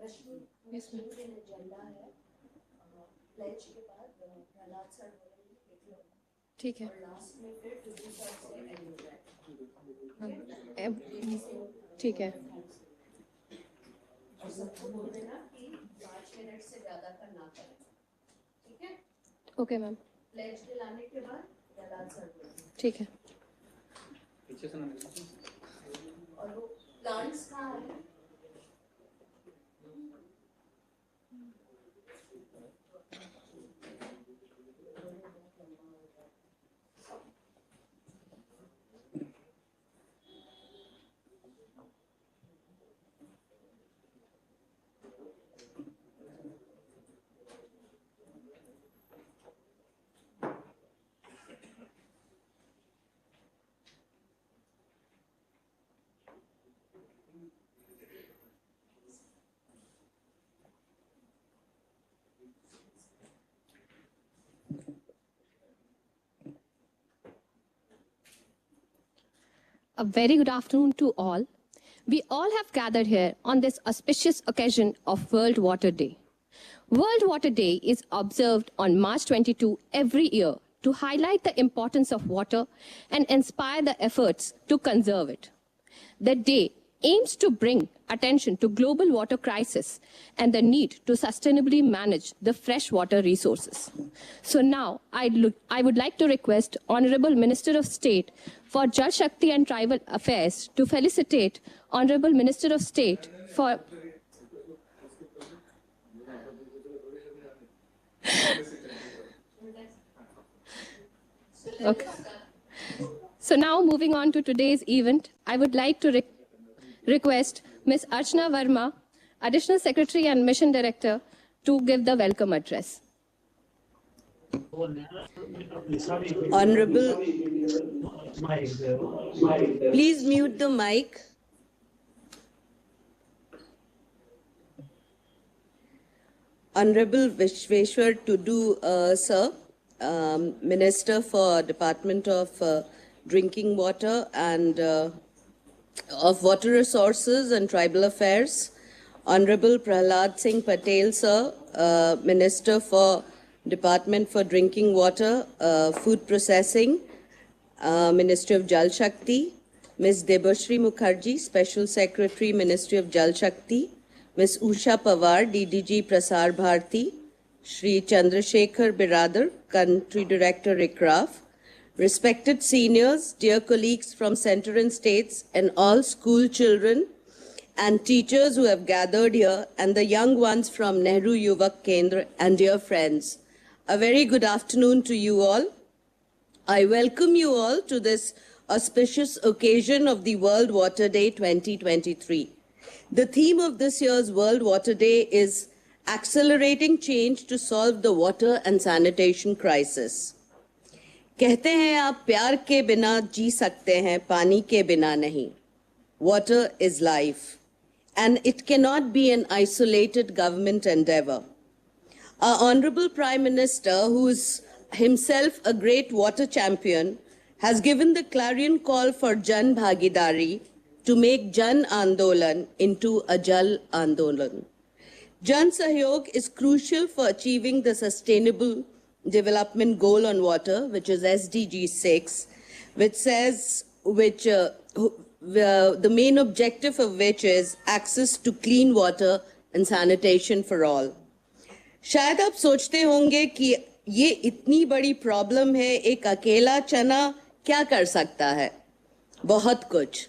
Yes, ma'am. ठीक है ठीक है ओके मैम ठीक है और वो प्लांट्स कहाँ है? A very good afternoon to all. We all have gathered here on this auspicious occasion of World Water Day. World Water Day is observed on March 22 every year to highlight the importance of water and inspire the efforts to conserve it. The day aims to bring attention to global water crisis and the need to sustainably manage the freshwater resources. So now I would like to request Honorable Minister of State for Jal Shakti and Tribal Affairs to felicitate Honorable Minister of State for Okay. So now moving on to today's event, I would like to request Ms. Archana Verma, Additional Secretary and Mission Director, to give the welcome address. Honorable, please mute the mic. Honorable Vishweshwar Tudu, sir, Minister for Department of Drinking Water and of Water Resources and Tribal Affairs. Honorable Prahlad Singh Patel, sir, Minister for Department for Drinking Water, Food Processing, Ministry of Jal Shakti. Ms. Debashri Mukherjee, Special Secretary, Ministry of Jal Shakti. Ms. Usha Pawar, DDG Prasar Bharati. Shri Chandrasekhar Biradar, Country Director, ICRAF. Respected seniors, dear colleagues from center and states, and all school children and teachers who have gathered here, and the young ones from Nehru Yuvak Kendra, and dear friends, a very good afternoon to you all. I welcome you all to this auspicious occasion of the World Water Day 2023. The theme of this year's World Water Day is Accelerating Change to Solve the Water and Sanitation Crisis. कहते हैं आप प्यार के बिना जी सकते हैं, पानी के बिना नहीं. Water is life, and it cannot be an isolated government endeavor. Our Honorable Prime Minister, who is himself a great water champion, has given the clarion call for Jan Bhagidari to make Jan Andolan into a Jal Andolan. Jan Sahyog is crucial for achieving the Sustainable Development Goal on Water, which is SDG 6, which says, the main objective of which is access to clean water and sanitation for all. शायद आप सोचते होंगे कि ये इतनी बड़ी problem है, एक अकेला चना क्या कर सकता है? बहुत कुछ.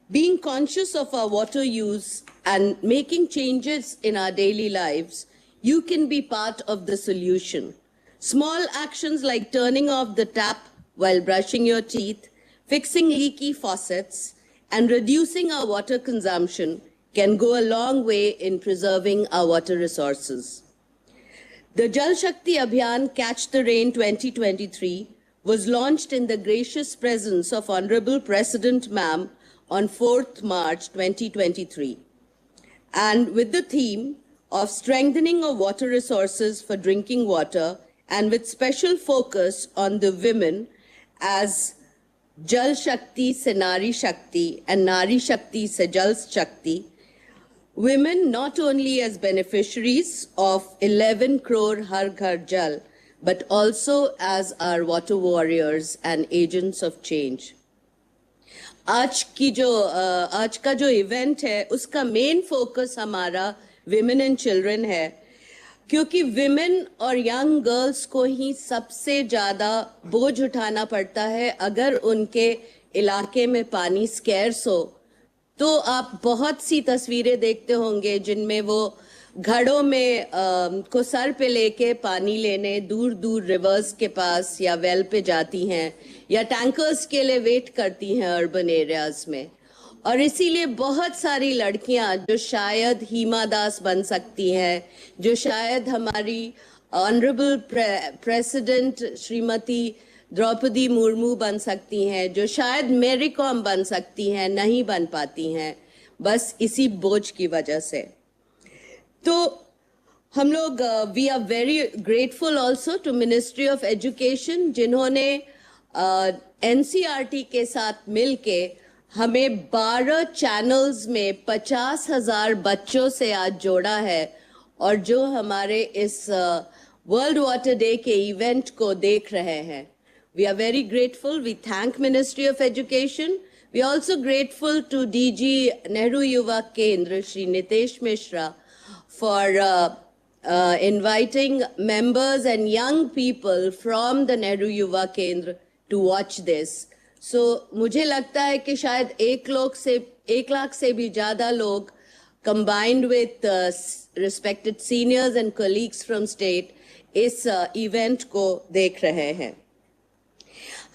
Being conscious of our water use and making changes in our daily lives, you can be part of the solution. Small actions like turning off the tap while brushing your teeth, fixing leaky faucets, and reducing our water consumption can go a long way in preserving our water resources. The Jal Shakti Abhiyan Catch the Rain 2023 was launched in the gracious presence of Honorable President Ma'am on 4th March 2023, and with the theme of strengthening of water resources for drinking water, and with special focus on the women as Jal Shakti se Nari Shakti and Nari Shakti se Jal Shakti. women not only as beneficiaries of 11 crore Har Ghar Jal, but also as our water warriors and agents of change. आज का जो event है उसका main focus हमारा women and children है, क्योंकि women और young girls को ही सबसे ज़्यादा बोझ उठाना पड़ता है अगर उनके इलाके में पानी स्कैर्स हो। तो आप बहुत सी तस्वीरें देखते होंगे जिनमें वो घड़ों में को सर पे लेके पानी लेने दूर दूर रिवर्स के पास या वेल पे जाती हैं, या टैंकर्स के लिए वेट करती हैं अर्बन एरियाज में। और इसीलिए बहुत सारी लड़कियां जो शायद हिमा दास बन सकती हैं, जो शायद हमारी ऑनरेबल प्रेसिडेंट श्रीमती द्रौपदी मुर्मू बन सकती हैं, जो शायद मैरी कॉम बन सकती हैं, नहीं बन पाती हैं बस इसी बोझ की वजह से। तो हम लोग we are very grateful also to ministry of education, जिन्होंने एनसीईआरटी के साथ मिलके हमें 12 चैनल्स में 50,000 बच्चों से आज जोड़ा है, और जो हमारे इस वर्ल्ड वाटर डे के इवेंट को देख रहे हैं। We are very grateful. We thank Ministry of Education. We are also grateful to DG Nehru Yuva Kendra, Shri Nitesh Mishra, for inviting members and young people from the Nehru Yuva Kendra to watch this. So, मुझे लगता है कि शायद 1 लाख से भी ज़्यादा लोग combined with respected seniors and colleagues from state इस event को देख रहे हैं।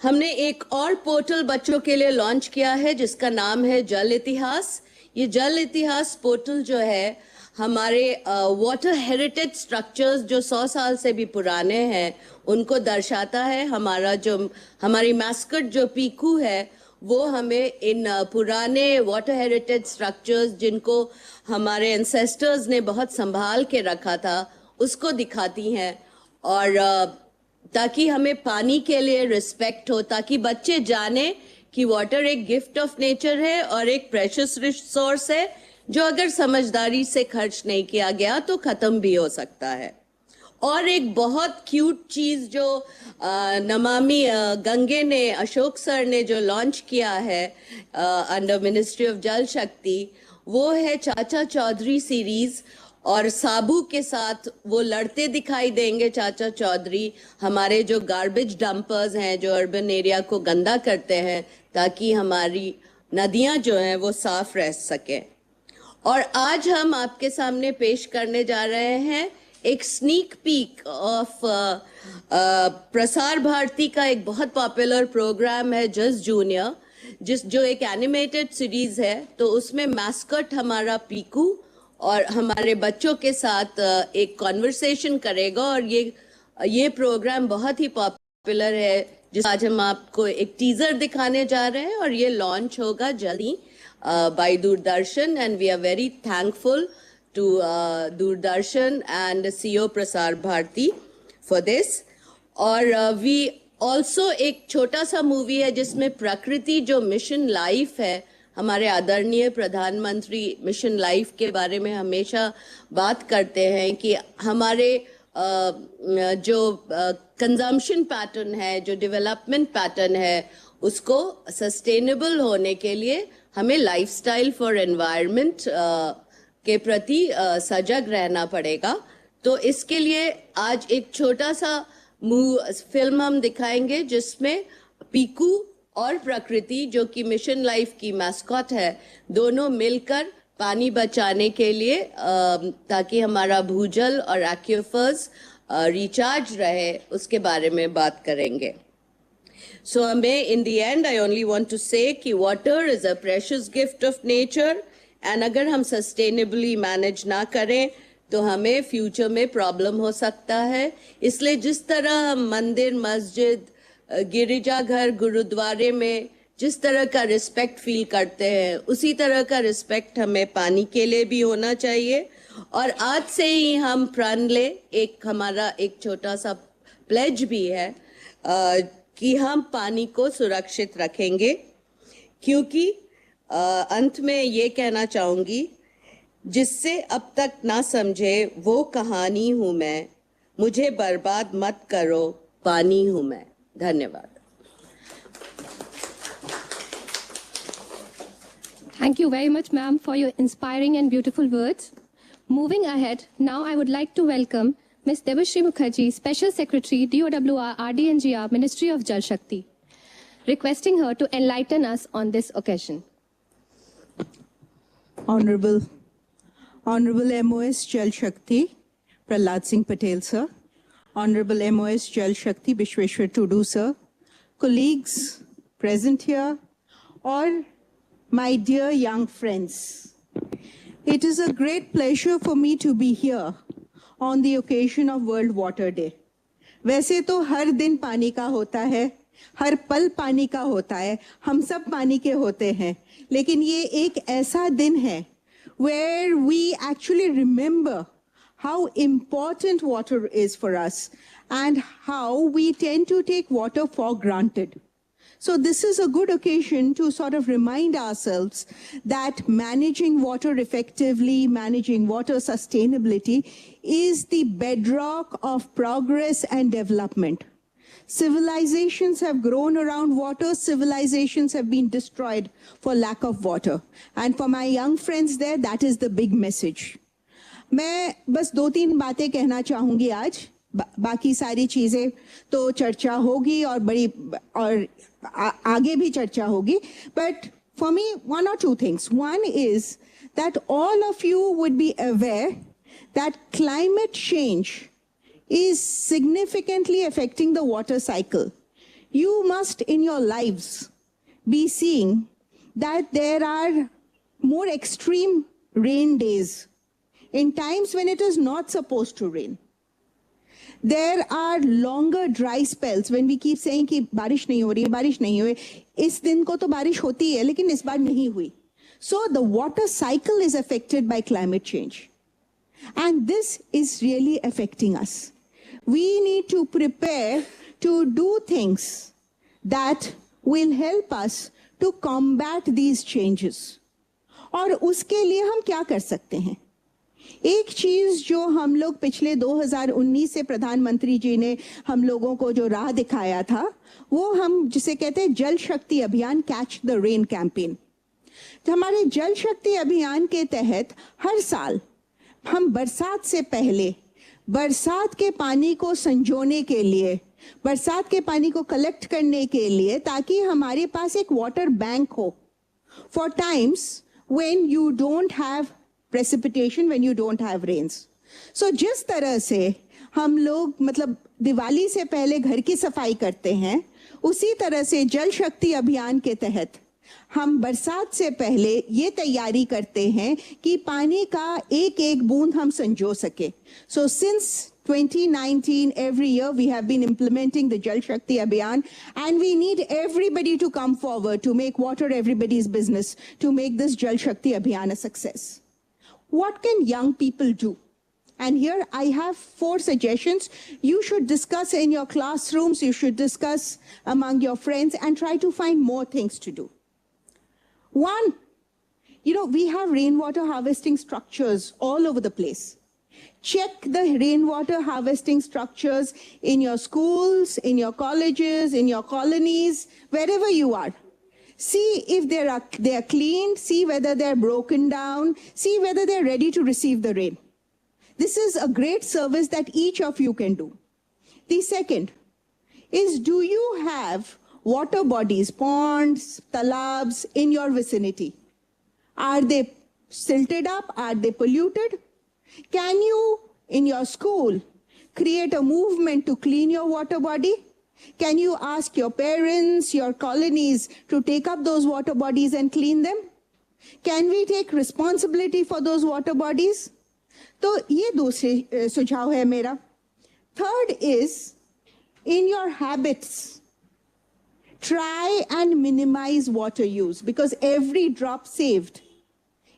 हमने एक और पोर्टल बच्चों के लिए लॉन्च किया है जिसका नाम है जल इतिहास। ये जल इतिहास पोर्टल जो है हमारे वाटर हेरिटेज स्ट्रक्चर्स जो 100 साल से भी पुराने हैं उनको दर्शाता है। हमारी मैस्कट जो पीकू है वो हमें इन पुराने वाटर हेरिटेज स्ट्रक्चर्स जिनको हमारे एंसेस्टर्स ने बहुत संभाल के रखा था उसको दिखाती हैं, और ताकि हमें पानी के लिए रिस्पेक्ट हो, ताकि बच्चे जाने कि वाटर एक गिफ्ट ऑफ नेचर है और एक प्रेशियस रिसोर्स है जो अगर समझदारी से खर्च नहीं किया गया तो खत्म भी हो सकता है। और एक बहुत क्यूट चीज जो नमामि गंगे ने अशोक सर ने जो लॉन्च किया है अंडर मिनिस्ट्री ऑफ जल शक्ति, वो है चाचा चौधरी सीरीज, और साबू के साथ वो लड़ते दिखाई देंगे चाचा चौधरी, हमारे जो गार्बेज डंपर्स हैं जो अर्बन एरिया को गंदा करते हैं, ताकि हमारी नदियां जो हैं वो साफ रह सकें। और आज हम आपके सामने पेश करने जा रहे हैं एक sneak peek of Prasar Bharati का एक बहुत पॉपुलर प्रोग्राम है जस्ट जूनियर, जो एक एनिमेटेड सीरीज है। तो उसमें मैस्कट हमारा पीकू और हमारे बच्चों के साथ एक कॉन्वर्सेशन करेगा, और ये प्रोग्राम बहुत ही पॉपुलर है जिस आज हम आपको एक टीजर दिखाने जा रहे हैं, और ये लॉन्च होगा जल्दी by Doordarshan, and we are very thankful to Doordarshan and CEO Prasar Bharati for this. और we also एक छोटा सा मूवी है जिसमें प्रकृति जो मिशन लाइफ है, हमारे आदरणीय प्रधानमंत्री मिशन लाइफ के बारे में हमेशा बात करते हैं कि हमारे जो कंजम्पशन पैटर्न है, जो डेवलपमेंट पैटर्न है, उसको सस्टेनेबल होने के लिए हमें लाइफस्टाइल फॉर एनवायरनमेंट के प्रति सजग रहना पड़ेगा। तो इसके लिए आज एक छोटा सा फिल्म हम दिखाएंगे जिसमें पीकू और प्रकृति, जो कि मिशन लाइफ की मैस्कॉट है, दोनों मिलकर पानी बचाने के लिए ताकि हमारा भूजल और एक्विफर्स रिचार्ज रहे उसके बारे में बात करेंगे। So हमें in the end I only want to say कि water is a precious gift of nature, and अगर हम सस्टेनेबली मैनेज ना करें तो हमें फ्यूचर में प्रॉब्लम हो सकता है। इसलिए जिस तरह हम मंदिर, मस्जिद, गिरजाघर, गुरुद्वारे में जिस तरह का रिस्पेक्ट फील करते हैं, उसी तरह का रिस्पेक्ट हमें पानी के लिए भी होना चाहिए। और आज से ही हम प्रण ले, एक हमारा एक छोटा सा प्लेज भी है कि हम पानी को सुरक्षित रखेंगे। क्योंकि अंत में ये कहना चाहूंगी जिससे अब तक ना समझे वो कहानी हूं मैं, मुझे बर्बाद मत करो, पानी हूं मैं. धन्यवाद. Thank you very much, ma'am, for your inspiring and beautiful words. Moving ahead, now I would like to welcome Ms. Debashri Mukherjee, Special Secretary, DOWR, RDNGR, Ministry of Jal Shakti, requesting her to enlighten us on this occasion. Honorable MOS Jal Shakti, Prahlad Singh Patel, sir. Honorable MOS Jal Shakti, Vishweshwar Tudu, sir. Colleagues present here, or my dear young friends. It is a great pleasure for me to be here on the occasion of World Water Day. वैसे तो हर दिन पानी का होता है, हर पल पानी का होता है, हम सब पानी के होते हैं, लेकिन ये एक ऐसा दिन है where we actually remember how important water is for us and how we tend to take water for granted. So this is a good occasion to sort of remind ourselves that managing water effectively, managing water sustainability is the bedrock of progress and development. Civilizations have grown around water, civilizations have been destroyed for lack of water. And for my young friends there, that is the big message. मैं बस 2-3 बातें कहना चाहूंगी आज, बाकी सारी चीजें तो चर्चा होगी और बड़ी और आगे भी चर्चा होगी. But for me, 1 or 2 things. One is that all of you would be aware that climate change is significantly affecting the water cycle. You must in your lives be seeing that there are more extreme rain days in times when it is not supposed to rain. There are longer dry spells when we keep saying कि बारिश नहीं हो रही है, बारिश नहीं हुई. इस दिन को तो बारिश होती है, लेकिन इस बार नहीं हुई. So the water cycle is affected by climate change. And this is really affecting us. We need to prepare to do things that will help us to combat these changes. और उसके लिए हम क्या कर सकते हैं? एक चीज जो हम लोग पिछले 2019 से प्रधानमंत्री जी ने हम लोगों को जो राह दिखाया था, वो हम जिसे कहते हैं जल शक्ति अभियान, कैच द रेन कैंपेन. तो हमारे जल शक्ति अभियान के तहत हर साल हम बरसात से पहले बरसात के पानी को संजोने के लिए, बरसात के पानी को कलेक्ट करने के लिए, ताकि हमारे पास एक वाटर बैंक हो for times when you don't have precipitation, when you don't have rains. So जिस तरह से हम लोग मतलब दिवाली से पहले घर की सफाई करते हैं, उसी तरह से जल शक्ति अभियान के तहत हम बरसात से पहले ये तैयारी करते हैं कि पानी का एक एक बूंद हम संजो सके. So since 2019, every year we have been implementing the Jal Shakti Abhiyan, and we need everybody to come forward to make water everybody's business, to make this Jal Shakti Abhiyan a success. What can young people do? And here I have 4 suggestions. You should discuss in your classrooms, you should discuss among your friends and try to find more things to do. 1, we have rainwater harvesting structures all over the place. Check the rainwater harvesting structures in your schools, in your colleges, in your colonies, wherever you are. See if they are clean, see whether they're broken down, see whether they're ready to receive the rain. This is a great service that each of you can do. The second is, do you have water bodies, ponds, talabs in your vicinity? Are they silted up? Are they polluted? Can you, in your school, create a movement to clean your water body? Can you ask your parents, your colonies to take up those water bodies and clean them? Can we take responsibility for those water bodies? तो ये दूसरे सुझाव है मेरा. Third is, in your habits, try and minimize water use, because every drop saved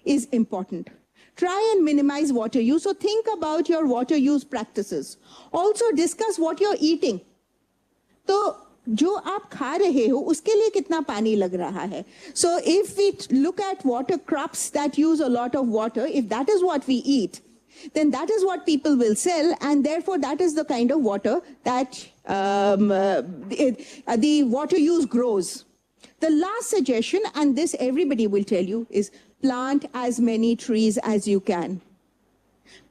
is important. Try and minimize water use. So think about your water use practices. Also discuss what you're eating. So जो आप खा रहे हो उसके लिए कितना पानी लग रहा है. So if we look at water crops that use a lot of water, if that is what we eat, then that is what people will sell, and therefore that is the kind of water that the water use grows. The last suggestion, and this everybody will tell you, is plant as many trees as you can.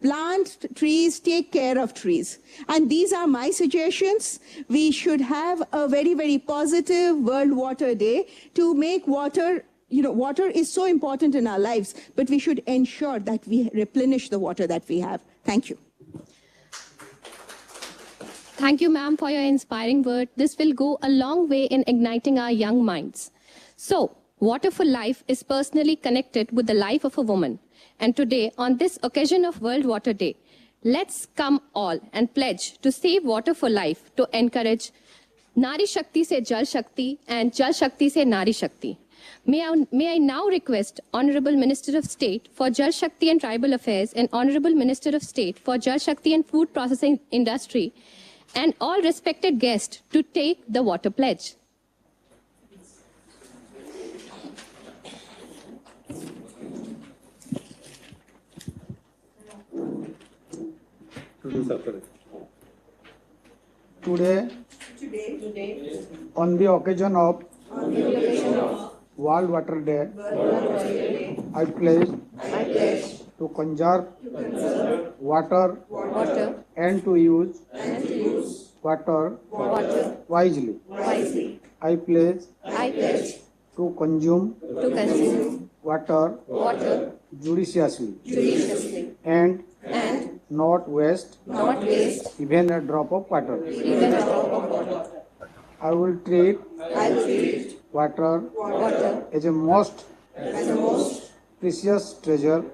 Plant trees, take care of trees. And these are my suggestions. We should have a very, very positive World Water Day to make water, water is so important in our lives, but we should ensure that we replenish the water that we have. Thank you. Thank you, ma'am, for your inspiring word. This will go a long way in igniting our young minds. So, Water for Life is personally connected with the life of a woman. And today, on this occasion of World Water Day, let's come all and pledge to save water for life, to encourage Nari Shakti se Jal Shakti and Jal Shakti se Nari Shakti. May I now request Honorable Minister of State for Jal Shakti and Tribal Affairs and Honorable Minister of State for Jal Shakti and Food Processing Industry and all respected guests to take the water pledge. Today, on the occasion of World Water Day, I pledge to conserve water and to use water wisely. I pledge to consume water judiciously and not waste even a drop of water. I will treat water as a most precious treasure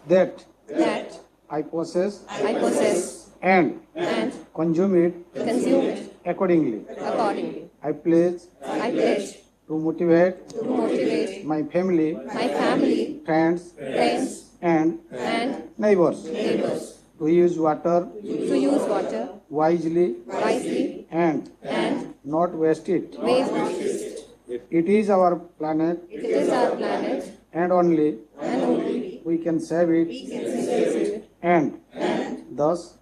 that I possess and consume it accordingly. I pledge to motivate my family, friends, and neighbors to use water wisely and not waste it. It is our planet and only we can save it and thus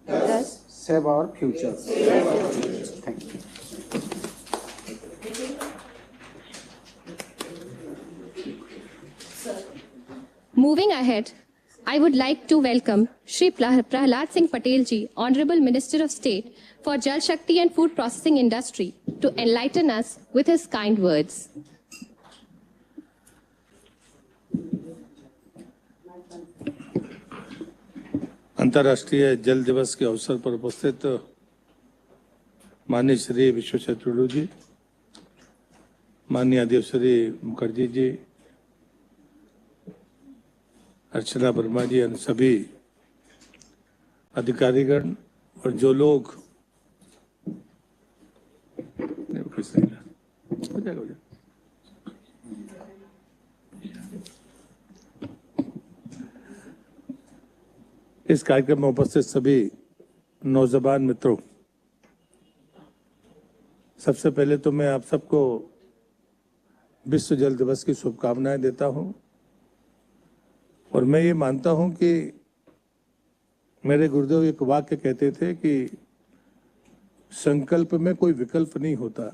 save our future. Thank you. Moving ahead, I would like to welcome Shri Prahlad Singh Patel ji, Honorable Minister of State for Jal Shakti and Food Processing Industry, to enlighten us with his kind words. अंतर्राष्ट्रीय जल दिवस के अवसर पर उपस्थित माननीय श्री विश्वेश्वर टुडू जी, माननीय अध्यक्ष श्री मुखर्जी जी, अर्चना वर्मा जी और सभी अधिकारीगण और जो लोग इस कार्यक्रम में उपस्थित सभी नौजवान मित्रों, सबसे पहले तो मैं आप सबको विश्व जल दिवस की शुभकामनाएं देता हूं और मैं ये मानता हूं कि मेरे गुरुदेव एक वाक्य कहते थे कि संकल्प में कोई विकल्प नहीं होता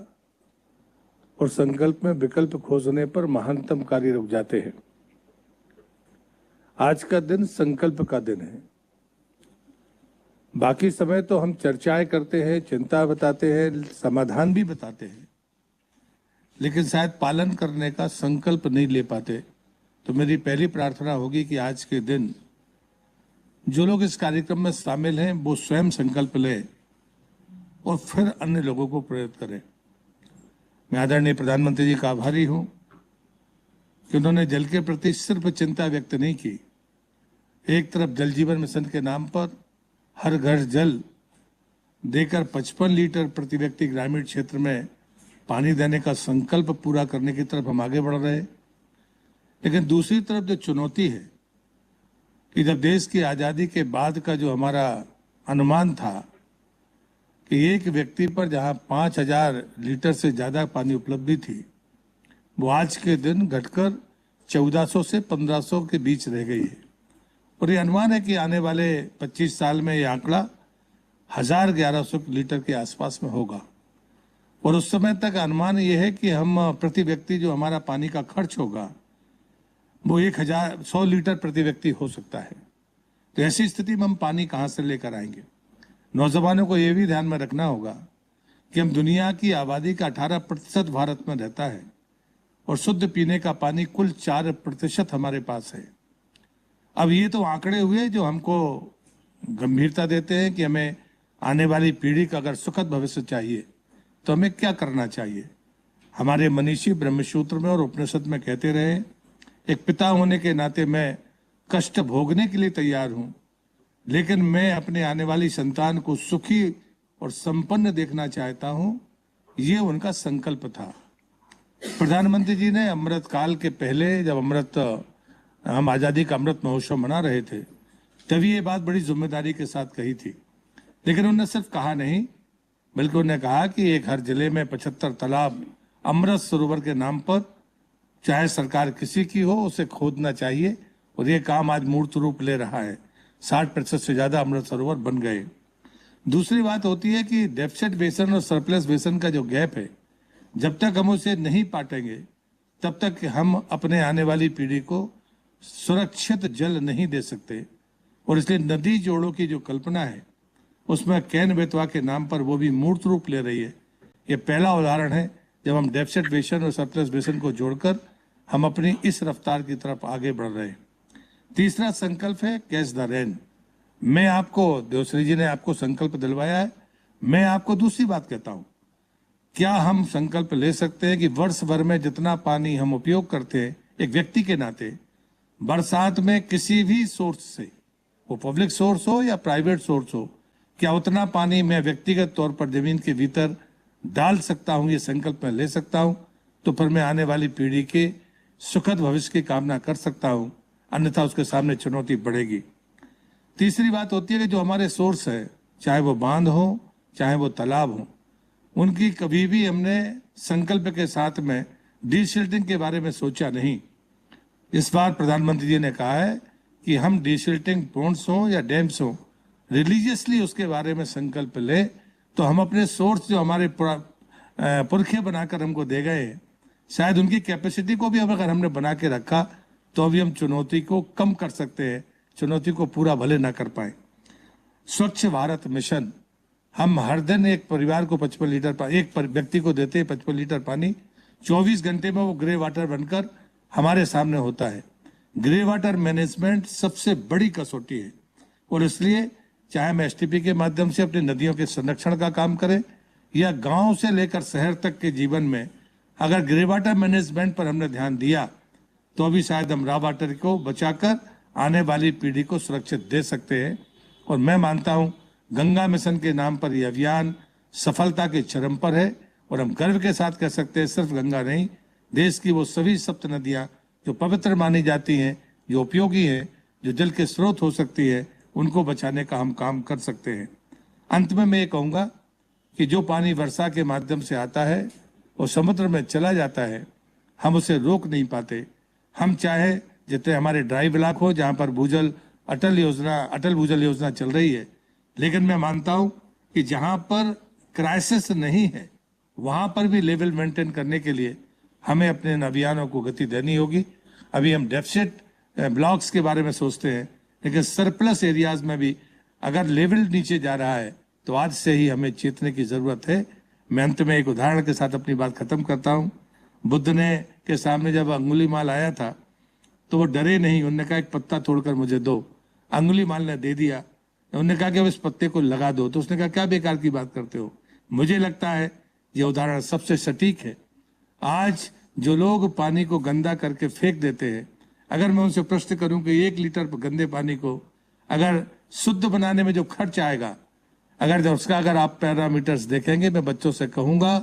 और संकल्प में विकल्प खोजने पर महानतम कार्य रुक जाते हैं। आज का दिन संकल्प का दिन है। बाकी समय तो हम चर्चाएं करते हैं, चिंता बताते हैं, समाधान भी बताते हैं, लेकिन शायद पालन करने का संकल्प नहीं ले पाते। तो मेरी पहली प्रार्थना होगी कि आज के दिन जो लोग इस कार्यक्रम में शामिल हैं वो स्वयं संकल्प लें और फिर अन्य लोगों को प्रेरित करें। मैं आदरणीय प्रधानमंत्री जी का आभारी हूं कि उन्होंने जल के प्रति सिर्फ चिंता व्यक्त नहीं की, एक तरफ जल जीवन मिशन के नाम पर हर घर जल देकर 55 लीटर प्रति व्यक्ति ग्रामीण क्षेत्र में पानी देने का संकल्प पूरा करने की तरफ हम आगे बढ़ रहे हैं, लेकिन दूसरी तरफ जो चुनौती है कि जब देश की आज़ादी के बाद का जो हमारा अनुमान था कि कि एक व्यक्ति पर जहां 5,000 लीटर से ज्यादा पानी उपलब्धि थी, वो आज के दिन घटकर 1400 से 1500 के बीच रह गई है। और ये अनुमान है कि आने वाले 25 साल में ये आंकड़ा 1100 लीटर के आसपास में होगा। और उस समय तक अनुमान ये है कि हम प्रति व्यक्ति जो हमारा पानी का खर्च होगा वो 1,100 लीटर प्रति व्यक्ति हो सकता है। तो ऐसी स्थिति में हम पानी कहाँ से लेकर आएंगे? नौजवानों को ये भी ध्यान में रखना होगा कि हम दुनिया की आबादी का 18% भारत में रहता है और शुद्ध पीने का पानी कुल 4% हमारे पास है। अब ये तो आंकड़े हुए जो हमको गंभीरता देते हैं कि हमें आने वाली पीढ़ी का अगर सुखद भविष्य चाहिए तो हमें क्या करना चाहिए। हमारे मनीषी ब्रह्मसूत्र में और उपनिषद में कहते रहे, एक पिता होने के नाते मैं कष्ट भोगने के लिए तैयार हूं, लेकिन मैं अपने आने वाली संतान को सुखी और संपन्न देखना चाहता हूं। ये उनका संकल्प था। प्रधानमंत्री जी ने अमृत काल के पहले, जब हम आजादी का अमृत महोत्सव मना रहे थे, तभी ये बात बड़ी जिम्मेदारी के साथ कही थी। लेकिन उन्होंने सिर्फ कहा नहीं, बल्कि उन्होंने कहा कि एक हर जिले में 75 तालाब अमृत सरोवर के नाम पर, चाहे सरकार किसी की हो, उसे खोदना चाहिए। और ये काम आज मूर्त रूप ले रहा है। 60% से ज्यादा अमृत सरोवर बन गए। दूसरी बात होती है कि डेफिसिट बेसन और सरप्लस बेसन का जो गैप है, जब तक हम उसे नहीं पाटेंगे तब तक हम अपने आने वाली पीढ़ी को सुरक्षित जल नहीं दे सकते। और इसलिए नदी जोड़ों की जो कल्पना है उसमें कैन बेतवा के नाम पर वो भी मूर्त रूप ले रही है। ये पहला उदाहरण है जब हम डेफिसिट बेसन और सरप्लस बेसन को जोड़कर हम अपनी इस रफ्तार की तरफ आगे बढ़ रहे हैं। तीसरा संकल्प है कैच द रेन। मैं आपको, देवश्री जी ने आपको संकल्प दिलवाया है, मैं आपको दूसरी बात कहता हूं। क्या हम संकल्प ले सकते हैं कि वर्ष भर में जितना पानी हम उपयोग करते हैं एक व्यक्ति के नाते, बरसात में किसी भी सोर्स से, वो पब्लिक सोर्स हो या प्राइवेट सोर्स हो, क्या उतना पानी मैं व्यक्तिगत तौर पर जमीन के भीतर डाल सकता हूं? ये संकल्प मैं ले सकता हूं, तो फिर मैं आने वाली पीढ़ी के सुखद भविष्य की कामना कर सकता हूं, अन्यथा उसके सामने चुनौती बढ़ेगी। तीसरी बात होती है कि जो हमारे सोर्स है, चाहे वो बांध हो चाहे वो तालाब हो, उनकी कभी भी हमने संकल्प के साथ में डीसिल्टिंग के बारे में सोचा नहीं। इस बार प्रधानमंत्री जी ने कहा है कि हम डीसिल्टिंग पॉन्ड्स हो या डैम्स हो, रिलीजियसली उसके बारे में संकल्प ले, तो हम अपने सोर्स जो हमारे पुरखे बनाकर हमको दे गए, शायद उनकी कैपेसिटी को भी अगर हमने बना के रखा तो अभी हम चुनौती को कम कर सकते हैं, चुनौती को पूरा भले ना कर पाए। स्वच्छ भारत मिशन, हम हर दिन एक परिवार को 55 लीटर पानी, एक व्यक्ति को देते हैं 55 लीटर पानी। 24 घंटे में वो ग्रे वाटर बनकर हमारे सामने होता है। ग्रे वाटर मैनेजमेंट सबसे बड़ी कसौटी है और इसलिए चाहे हम एसटीपी के माध्यम से अपनी नदियों के संरक्षण का काम करें या गांव से लेकर शहर तक के जीवन में अगर ग्रे वाटर मैनेजमेंट पर हमने ध्यान दिया तो अभी शायद हम रॉ वाटर को बचाकर आने वाली पीढ़ी को सुरक्षित दे सकते हैं। और मैं मानता हूं गंगा मिशन के नाम पर यह अभियान सफलता के चरम पर है और हम गर्व के साथ कह सकते हैं सिर्फ गंगा नहीं, देश की वो सभी सप्त नदियां जो पवित्र मानी जाती हैं, जो उपयोगी हैं, जो जल के स्रोत हो सकती है, उनको बचाने का हम काम कर सकते हैं। अंत में मैं ये कहूँगा कि जो पानी वर्षा के माध्यम से आता है वो समुद्र में चला जाता है, हम उसे रोक नहीं पाते। हम चाहे जितने हमारे ड्राइव इलाक हो जहाँ पर भूजल अटल भूजल योजना चल रही है, लेकिन मैं मानता हूँ कि जहाँ पर क्राइसिस नहीं है वहाँ पर भी लेवल मेंटेन करने के लिए हमें अपने अभियानों को गति देनी होगी। अभी हम डेफिसिट ब्लॉक्स के बारे में सोचते हैं, लेकिन सरप्लस एरियाज में भी अगर लेवल नीचे जा रहा है तो आज से ही हमें चेतने की जरूरत है। मैं अंत में एक उदाहरण के साथ अपनी बात खत्म करता हूँ। बुद्ध ने के सामने जब अंगुलीमाल आया था तो वो डरे नहीं, उन्होंने कहा एक पत्ता तोड़कर मुझे दो। अंगुलीमाल ने दे दिया, उन्होंने कहा कि अब इस पत्ते को लगा दो, तो उसने कहा क्या बेकार की बात करते हो। मुझे लगता है ये उदाहरण सबसे सटीक है। आज जो लोग पानी को गंदा करके फेंक देते हैं, अगर मैं उनसे प्रश्न करूं कि 1 लीटर गंदे पानी को अगर शुद्ध बनाने में जो खर्च आएगा, अगर उसका अगर आप पैरामीटर्स देखेंगे, मैं बच्चों से कहूंगा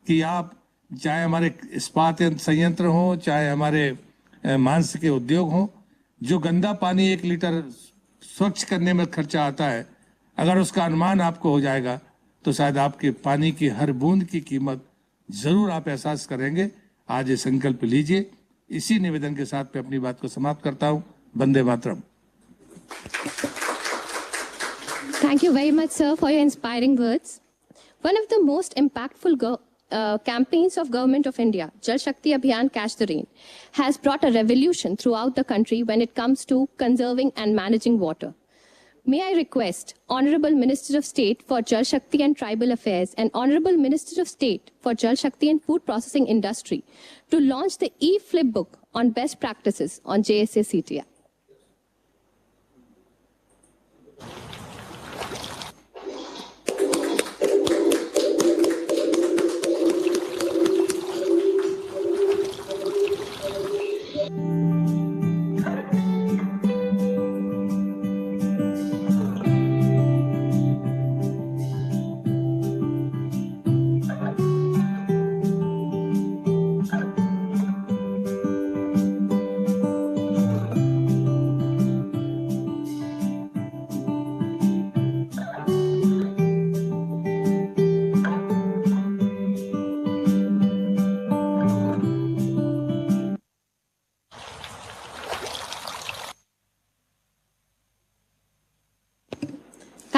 कि आप चाहे हमारे इस्पात संयंत्र हो, चाहे हमारे मांस के उद्योग हो, जो गंदा पानी 1 लीटर स्वच्छ करने में खर्चा आता है, अगर उसका अनुमान आपको हो जाएगा तो शायद आपके पानी की हर बूंद की कीमत जरूर आप एहसास करेंगे। आज ये संकल्प लीजिए। इसी निवेदन के साथ मैं अपनी बात को समाप्त करता हूं। Vande Mataram. Thank you very much, sir, for your inspiring words. One of the most impactful campaigns of Government of India, Jal Shakti Abhiyan Catch the Rain, has brought a revolution throughout the country when it comes to conserving and managing water. May I request Honorable Minister of State for Jal Shakti and Tribal Affairs and Honorable Minister of State for Jal Shakti and Food Processing Industry to launch the e-flip book on best practices on JSA CTI.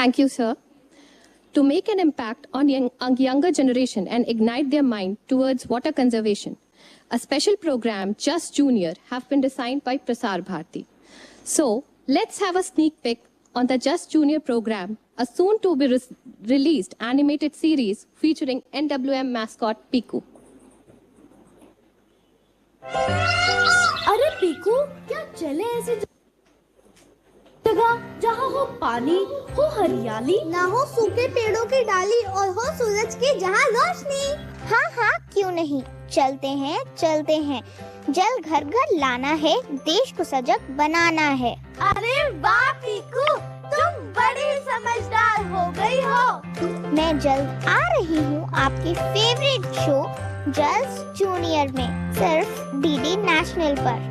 Thank you, sir. To make an impact on younger generation and ignite their mind towards water conservation, a special program, Just Junior, have been designed by Prasar Bharati. So, let's have a sneak peek on the Just Junior program, a soon-to-be released animated series featuring NWM mascot Piku. अरे पीकू, क्या चले ऐसे जगह जहाँ हो पानी, हो हरियाली, ना हो सूखे पेड़ों की डाली और हो सूरज की जहाँ रोशनी। हाँ हाँ, क्यों नहीं, चलते हैं। जल घर घर लाना है, देश को सजग बनाना है। अरे वाह पीकू, तुम बड़ी समझदार हो गई हो। मैं जल्द आ रही हूँ आपके फेवरेट शो जस्ट जूनियर में, सिर्फ डीडी नेशनल पर।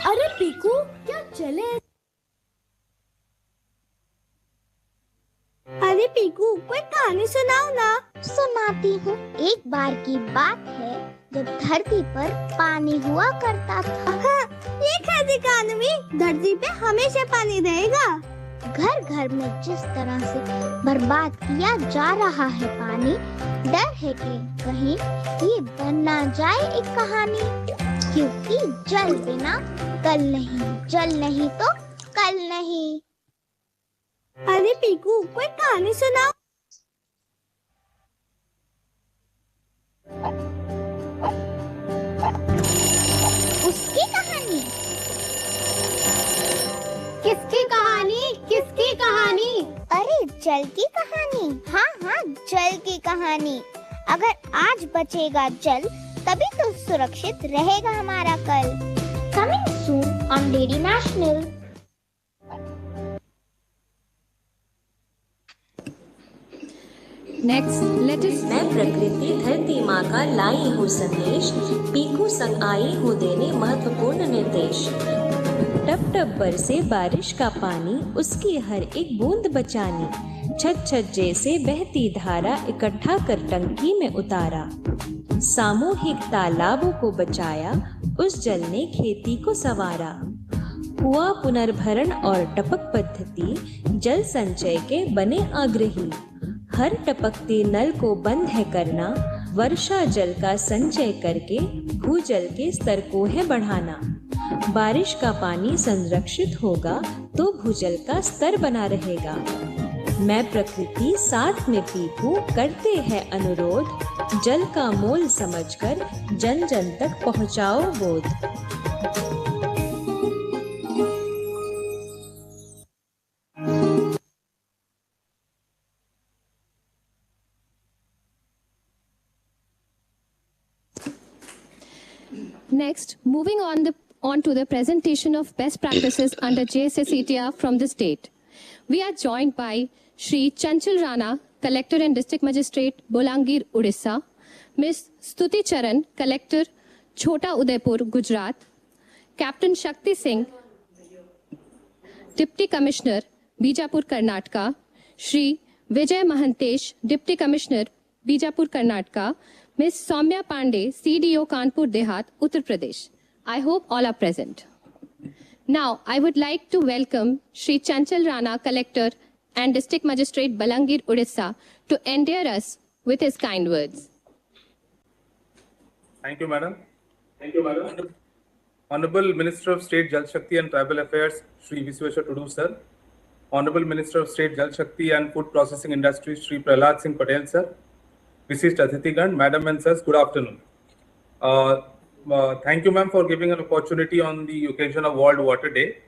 अरे पीकू, क्या चले? अरे पीकू, कोई कहानी सुनाओ ना। सुनाती हूँ। एक बार की बात है जब धरती पर पानी हुआ करता था। हाँ, ये कैसी कहानी? धरती पे हमेशा पानी रहेगा। घर घर में जिस तरह से बर्बाद किया जा रहा है पानी, डर है कि कहीं ये बन ना जाए एक कहानी, क्योंकि जल बिना कल नहीं, जल नहीं तो कल नहीं। अरे पीकू, कोई कहानी सुनाओ। उसकी कहानी। किसकी कहानी? किसकी कहानी? अरे जल की कहानी। हाँ हाँ, जल की कहानी। अगर आज बचेगा जल, तभी तो सुरक्षित रहेगा हमारा कल। Coming soon on DD national. Next, let us... मैं प्रकृति धरती माँ का लाई हूँ संदेश, पीकू संग आई हूँ देने महत्वपूर्ण निर्देश। टप टप बरसे बारिश का पानी, उसकी हर एक बूंद बचानी। छत छत जैसे बहती धारा, इकट्ठा कर टंकी में उतारा। सामूहिक तालाबों को बचाया, उस जल ने खेती को संवारा। कुआं पुनर्भरण और टपक पद्धति जल संचय के बने आग्रही। हर टपकते नल को बंद है करना, वर्षा जल का संचय करके भूजल के स्तर को है बढ़ाना। बारिश का पानी संरक्षित होगा तो भूजल का स्तर बना रहेगा। मैं प्रकृति साथ में पीकू करते हैं अनुरोध, जल का मोल समझकर जन जन तक पहुँचाओ बोध। Next, moving on to the presentation of best practices under JSA from the state. We are joined by Shri Chanchal Rana, Collector and District Magistrate, Bolangir, Odisha, Ms. Stuti Charan, Collector, Chota Udaipur, Gujarat, Captain Shakti Singh, Deputy Commissioner, Bijapur, Karnataka, Shri Vijay Mahantesh, Deputy Commissioner, Bijapur, Karnataka, Ms. Soumya Pandey, CDO, Kanpur Dehat, Uttar Pradesh. I hope all are present. Now, I would like to welcome Shri Chanchal Rana, Collector and District Magistrate, Balangir, Odisha, to endear us with his kind words. Thank you, Madam. Honorable Minister of State Jal Shakti and Tribal Affairs, Shri Visweshwar Tudu, sir. Honorable Minister of State Jal Shakti and Food Processing Industry, Shri Prahlad Singh Patel, sir. Vishisht Atithigan, Madam and sirs, good afternoon. Thank you, ma'am, for giving an opportunity on the occasion of World Water Day.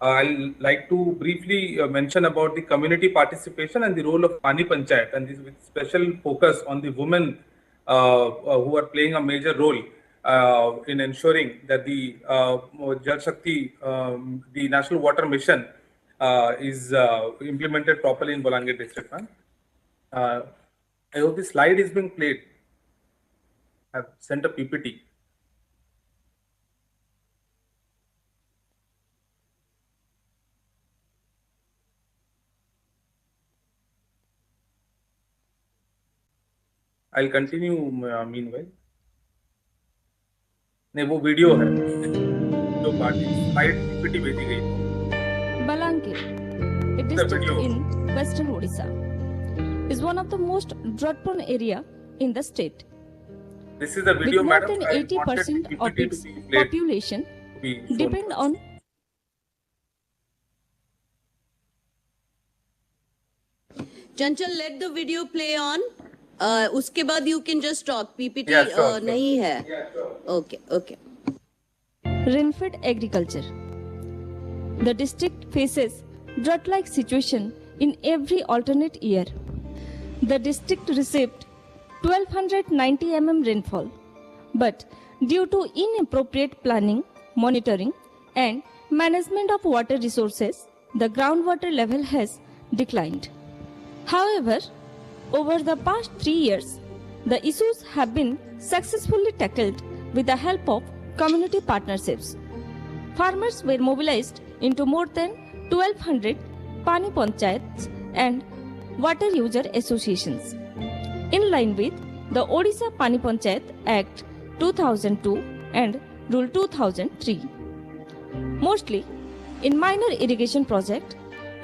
I'll like to briefly mention about the community participation and the role of Pani Panchayat, and this with special focus on the women who are playing a major role in ensuring that the Jal Shakti, the National Water Mission, is implemented properly in Bolangir district. I hope the slide is being played. I've sent a PPT. I'll continue meanwhile. नहीं वो video है जो party slide PPT भेजी गई Balangir, a district in western Odisha, is one of the most drought-prone area in the state. This is the video, With more madam. than 80% of its population depend on Chanchal, let the video play on. उसके बाद you can just talk. PPT Yeah, sure. नहीं है. Okay, okay. rain-fed agriculture. The district faces drought-like situation in every alternate year. The district received 1290 mm rainfall, but due to inappropriate planning, monitoring, and management of water resources, the groundwater level has declined. However, over the past 3 years, the issues have been successfully tackled with the help of community partnerships. Farmers were mobilized into more than 1200 Pani Panchayats and water user associations. In line with the Odisha Pani Panchayat Act 2002 and Rule 2003. Mostly in minor irrigation project,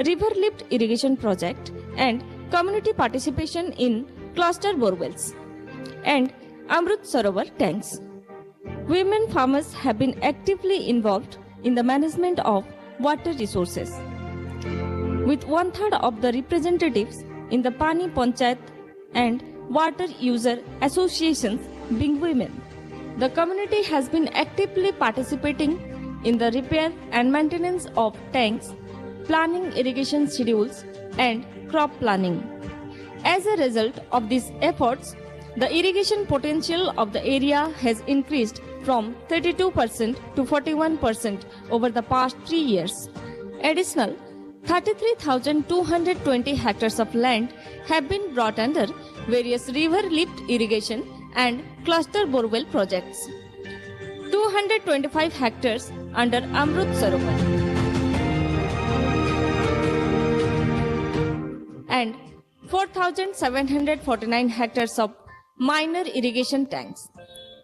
river lift irrigation project, and community participation in cluster borewells and Amrut Sarovar tanks. Women farmers have been actively involved in the management of water resources. With 1/3 of the representatives in the Pani Panchayat and water user associations being women, the community has been actively participating in the repair and maintenance of tanks, planning irrigation schedules, and crop planning. As a result of these efforts, the irrigation potential of the area has increased from 32% to 41% over the past 3 years. Additional 33,220 hectares of land have been brought under various river lift irrigation and cluster borewell projects. 225 hectares under Amrut Sarovar and 4,749 hectares of minor irrigation tanks,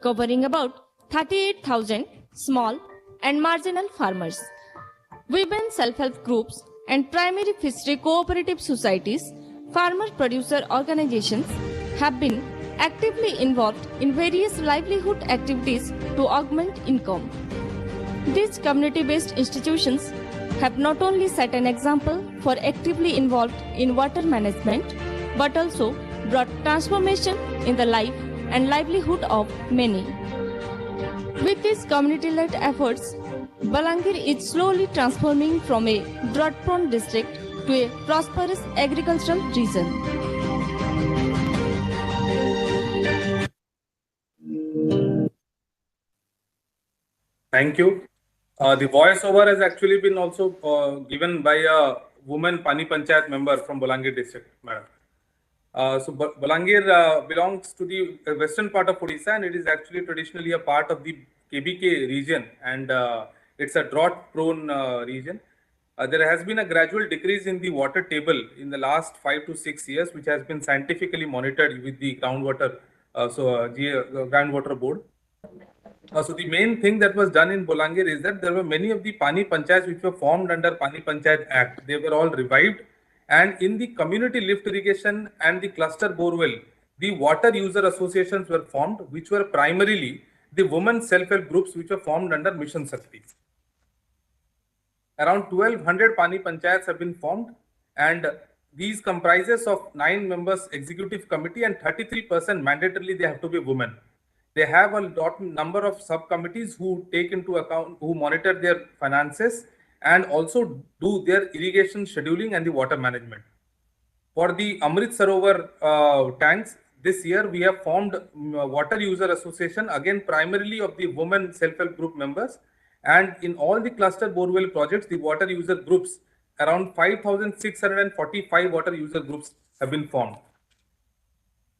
covering about 38,000 small and marginal farmers. Women self-help groups and primary fishery cooperative societies, farmer-producer organizations have been actively involved in various livelihood activities to augment income. These community-based institutions have not only set an example for actively involved in water management, but also brought transformation in the life and livelihood of many. With these community-led efforts, Balangir is slowly transforming from a drought-prone district to a prosperous agricultural region. Thank you. The voiceover has actually been also given by a woman Pani Panchayat member from Bolangir district, madam. Bolangir belongs to the western part of Odisha, and it is actually traditionally a part of the KBK region, and it's a drought-prone region. there has been a gradual decrease in the water table in the last 5 to 6 years, which has been scientifically monitored with the groundwater, groundwater board. So the main thing that was done in Bolangir is that there were many of the Pani Panchayats which were formed under Pani Panchayat Act. They were all revived, and in the community lift irrigation and the cluster borewell, the water user associations were formed, which were primarily the women self-help groups which were formed under Mission Shakti. Around 1200 Pani Panchayats have been formed, and these comprises of 9 members executive committee and 33% mandatorily they have to be women. They have a number of subcommittees who take into account, who monitor their finances and also do their irrigation scheduling and the water management. For the Amrit Sarovar tanks, this year we have formed water user association, again primarily of the women self-help group members, and in all the cluster borewell projects, the water user groups, around 5,645 water user groups have been formed.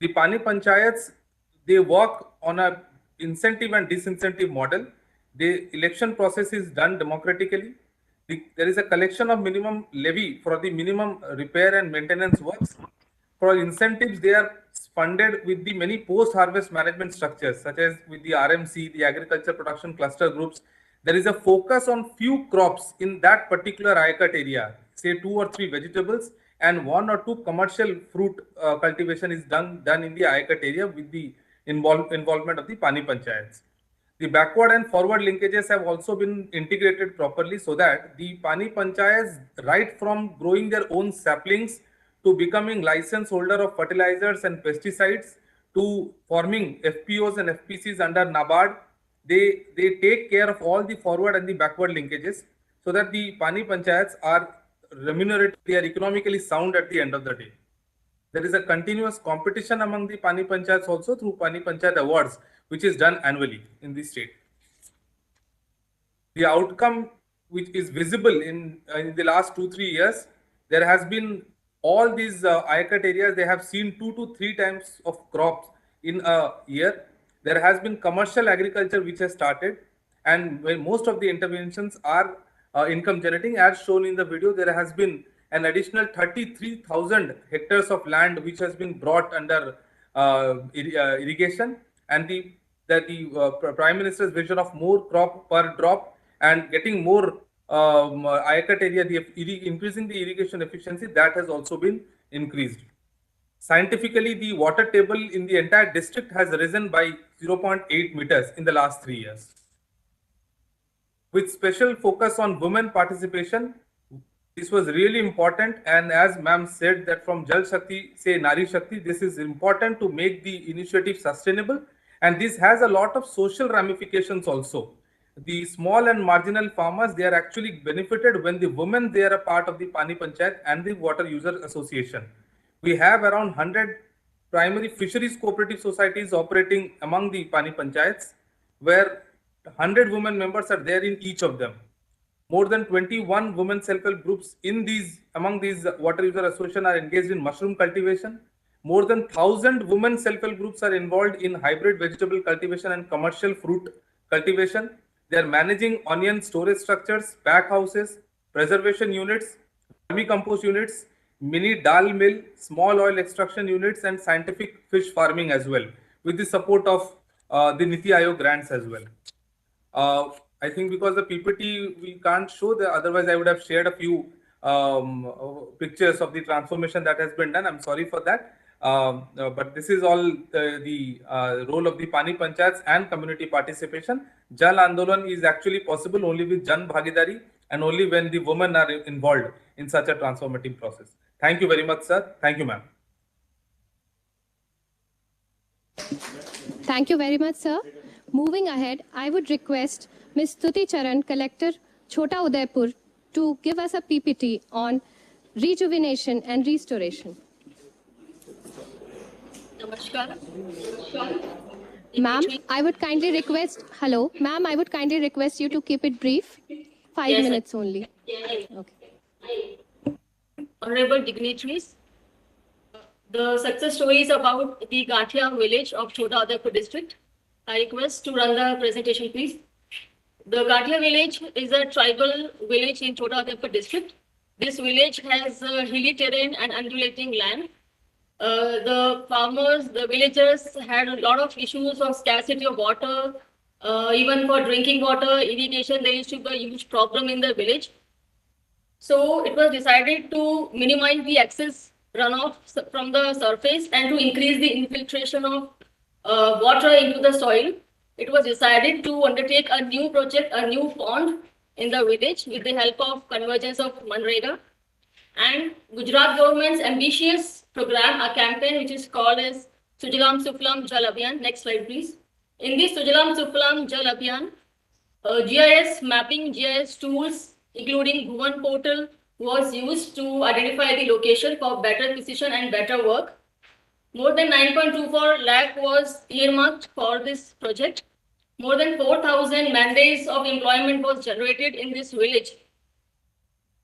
The Pani Panchayats, they work on a incentive and disincentive model. The election process is done democratically. There is a collection of minimum levy for the minimum repair and maintenance works. For incentives, they are funded with the many post-harvest management structures, such as with the RMC, the agriculture production cluster groups. There is a focus on few crops in that particular Ayakat area, say 2 or 3 vegetables, and 1 or 2 commercial fruit cultivation is done in the Ayakat area with the involvement of the Pani Panchayats. The backward and forward linkages have also been integrated properly so that the Pani Panchayats, right from growing their own saplings to becoming license holder of fertilizers and pesticides to forming FPOs and FPCs under NABARD, they take care of all the forward and the backward linkages so that the Pani Panchayats are remunerated, they are economically sound at the end of the day. There is a continuous competition among the Pani Panchayats also through Pani Panchayat Awards, which is done annually in the state. The outcome which is visible in the last 2-3 years, there has been all these Ayakat areas, they have seen 2 to 3 times of crops in a year. There has been commercial agriculture which has started, and most of the interventions are income generating. As shown in the video, there has been an additional 33,000 hectares of land which has been brought under irrigation, and the Prime Minister's vision of more crop per drop and getting more Ayakat area, increasing the irrigation efficiency, that has also been increased. Scientifically, the water table in the entire district has risen by 0.8 meters in the last 3 years. With special focus on women participation, this was really important, and as ma'am said that from Jal Shakti, say Nari Shakti, this is important to make the initiative sustainable, and this has a lot of social ramifications also. The small and marginal farmers, they are actually benefited when the women, they are a part of the Pani Panchayat and the Water User Association. We have around 100 primary fisheries cooperative societies operating among the Pani Panchayats, where 100 women members are there in each of them. More than 21 women self-help groups among these water user associations are engaged in mushroom cultivation. More than 1,000 women self-help groups are involved in hybrid vegetable cultivation and commercial fruit cultivation. They are managing onion storage structures, pack houses, preservation units, vermicompost units, mini dal mill, small oil extraction units, and scientific fish farming as well, with the support of the Niti Aayog grants as well. I think because the PPT we can't show, otherwise I would have shared a few pictures of the transformation that has been done. I'm sorry for that. But this is all the role of the Pani Panchayats and community participation. Jal Andolan is actually possible only with Jan Bhagidari and only when the women are involved in such a transformative process. Thank you very much, sir. Thank you, ma'am. Thank you very much, sir. Moving ahead, I would request Ms. Stuti Charan, Collector, Chota Udaipur, to give us a PPT on rejuvenation and restoration. Namaskar. Ma'am, I would kindly request, hello, ma'am, I would kindly request you to keep it brief. 5 minutes only. Okay. Honorable dignitaries, the success story is about the Gathia village of Chota Udaipur district. I request to run the presentation, please. The Gatia village is a tribal village in Chota Udeipur district. This village has hilly terrain and undulating land. The farmers, the villagers had a lot of issues of scarcity of water. Even for drinking water, irrigation, there used to be a huge problem in the village. So it was decided to minimize the excess runoff from the surface and to increase the infiltration of water into the soil. It was decided to undertake a new project, a new pond in the village with the help of convergence of Manrega. And Gujarat government's ambitious program, a campaign which is called as Sujalam Suflam Jal Abhiyan. Next slide, please. In this Sujalam Suflam Jal Abhiyan, GIS mapping, GIS tools, including Bhuvan portal, was used to identify the location for better precision and better work. More than 9.24 lakh was earmarked for this project. More than 4,000 man-days of employment was generated in this village.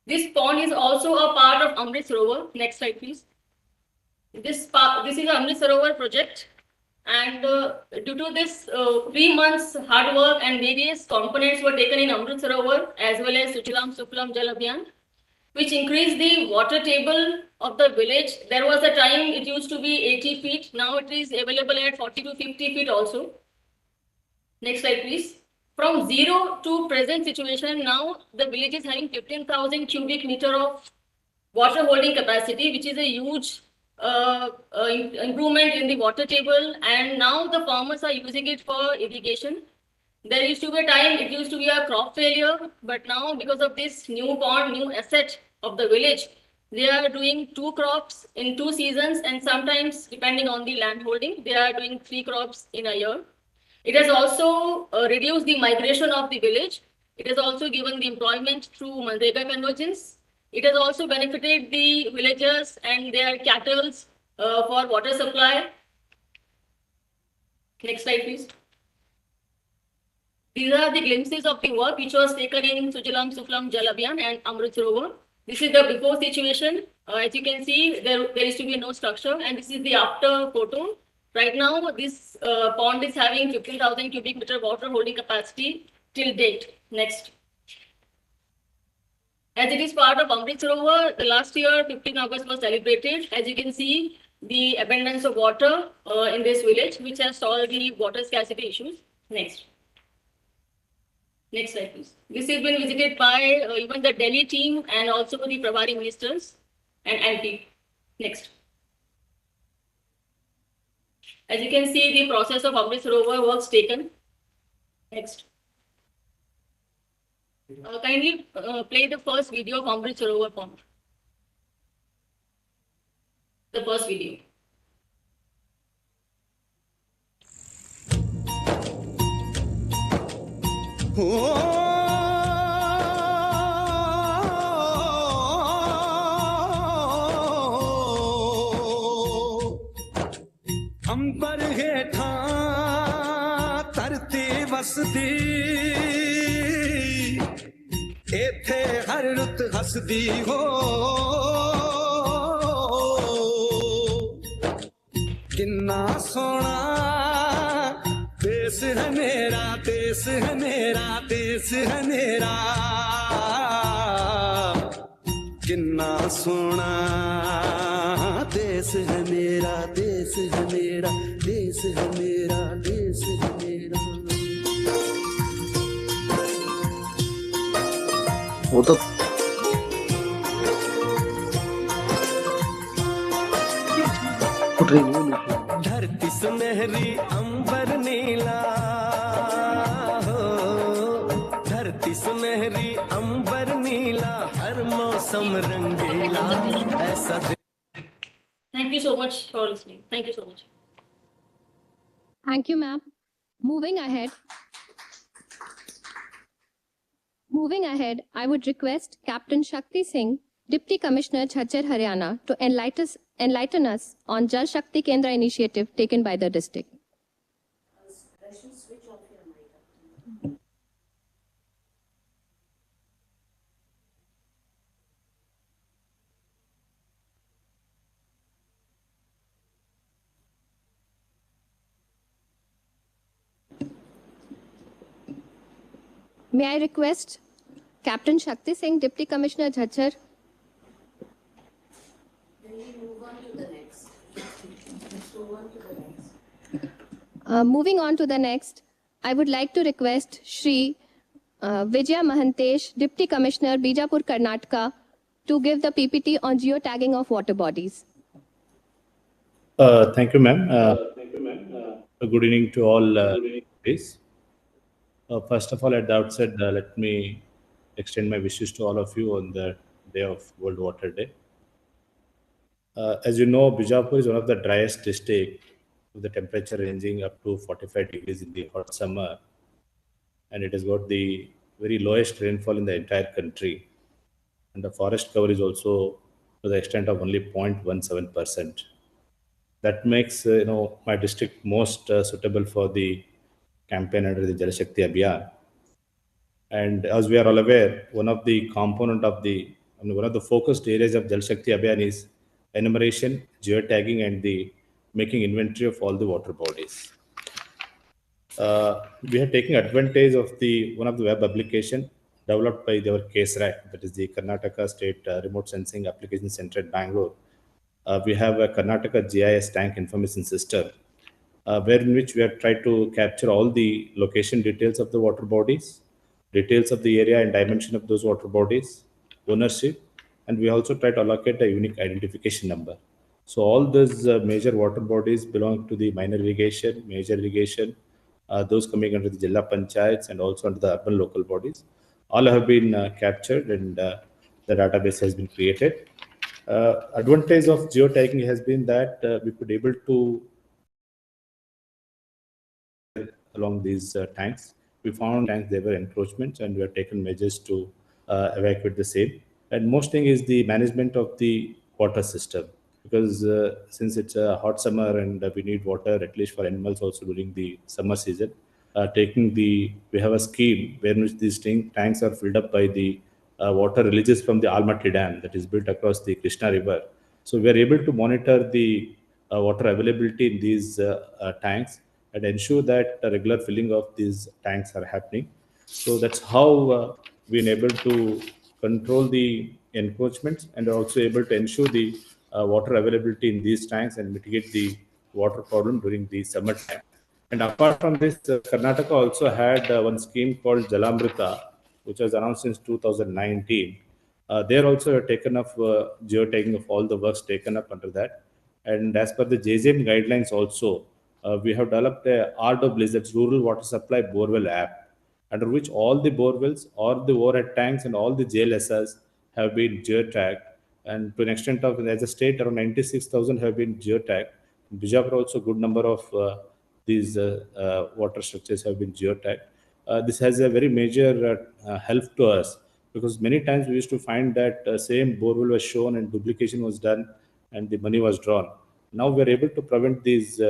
This pond is also a part of Amrit Sarovar. Next slide, please. This is the Amrit Sarovar project. And due to this 3 months hard work and various components were taken in Amrit Sarovar as well as Sujalam Suflam Jal Abhiyan, which increased the water table of the village. There was a time it used to be 80 feet. Now it is available at 40 to 50 feet also. Next slide, please. From zero to present situation, now the village is having 15,000 cubic meter of water holding capacity, which is a huge improvement in the water table. And now the farmers are using it for irrigation. There used to be a time it used to be a crop failure, but now because of this new pond, new asset of the village, they are doing 2 crops in 2 seasons, and sometimes depending on the land holding, they are doing 3 crops in a year. It has also reduced the migration of the village. It has also given the employment through Manrega convergence. It has also benefited the villagers and their cattle for water supply. Next slide, please. These are the glimpses of the work which was taken in Sujalam Suflam Jal Abhiyan and Amrit Sarovar. This is the before situation. As you can see, there used to be no structure, and this is the after photo. Right now, this pond is having 15,000 cubic meter water holding capacity till date. Next. As it is part of Amrit Sarovar, the last year, 15 August was celebrated. As you can see, the abundance of water in this village, which has solved the water scarcity issues. Next. Next slide, please. This has been visited by even the Delhi team and also the Prabhari ministers and MP. Next. As you can see, the process of Amrit Sarovar was taken. Next. Kindly play the first video of Amrit Sarovar pond. The first video. अंबर हेठा धरती वसदी एथे हर रुत हसदी हो किन्ना सोना देश है मेरा देश है मेरा देश है मेरा किन्ना सोना देश है मेरा देश है मेरा देश है मेरा देश है मेरा वो तो धरती सुनहरी अंबर नीला हो धरती सुनहरी अंबर नीला हर मौसम रंगीला ऐसा। Thank you so much for listening. Thank you so much. Thank you, ma'am. Moving ahead, I would request Captain Shakti Singh, Deputy Commissioner Jhajjar, Haryana, to enlighten us on Jal Shakti Kendra initiative taken by the district. May I request Captain Shakti Singh, Deputy Commissioner Jhajjar? Moving on to the next, I would like to request Shri Vijaya Mahantesh, Deputy Commissioner, Bijapur, Karnataka, to give the PPT on geotagging of water bodies. Thank you, ma'am. Good evening to all. Please. First of all, at the outset, let me extend my wishes to all of you on the day of World Water Day. As you know, Bijapur is one of the driest districts, with the temperature ranging up to 45 degrees in the hot summer, and it has got the very lowest rainfall in the entire country, and the forest cover is also to the extent of only 0.17%. That makes my district most suitable for the campaign under the Jal Shakti Abhiyan. And as we are all aware, one of the component of one of the focused areas of Jal Shakti Abhiyan is enumeration, geotagging, and the making inventory of all the water bodies. We are taking advantage of one of the web application developed by our KSRAC, that is the Karnataka State Remote Sensing Application Center at Bangalore. We have a Karnataka GIS tank information system, in which we have tried to capture all the location details of the water bodies, details of the area and dimension of those water bodies, ownership, and we also try to allocate a unique identification number. So all those major water bodies belong to the minor irrigation, major irrigation, those coming under the Jilla Panchayats and also under the urban local bodies. All have been captured, and the database has been created. Advantage of geotagging has been that we could able to along these tanks. We found tanks, there were encroachments, and we have taken measures to evacuate the same. And most thing is the management of the water system, because since it's a hot summer and we need water at least for animals also during the summer season. We have a scheme where which these tanks are filled up by the water releases from the Almaty Dam that is built across the Krishna River. So we are able to monitor the water availability in these tanks and ensure that the regular filling of these tanks are happening. So that's how we've been able to control the encroachments and also able to ensure the water availability in these tanks and mitigate the water problem during the summer time. And apart from this, Karnataka also had one scheme called Jalamrita, which was announced since 2019. There also have taken up geotagging of all the works taken up under that. And as per the JJM guidelines also, we have developed a RWS, that's Rural Water Supply Borewell app, under which all the borewells or the overhead tanks and all the JLSs have been geotagged. And to an extent of, as a state, around 96,000 have been geotagged. In Bijapur also, good number of these water structures have been geotagged. This has a very major help to us, because many times we used to find that same borewell was shown and duplication was done and the money was drawn. Now we are able to prevent these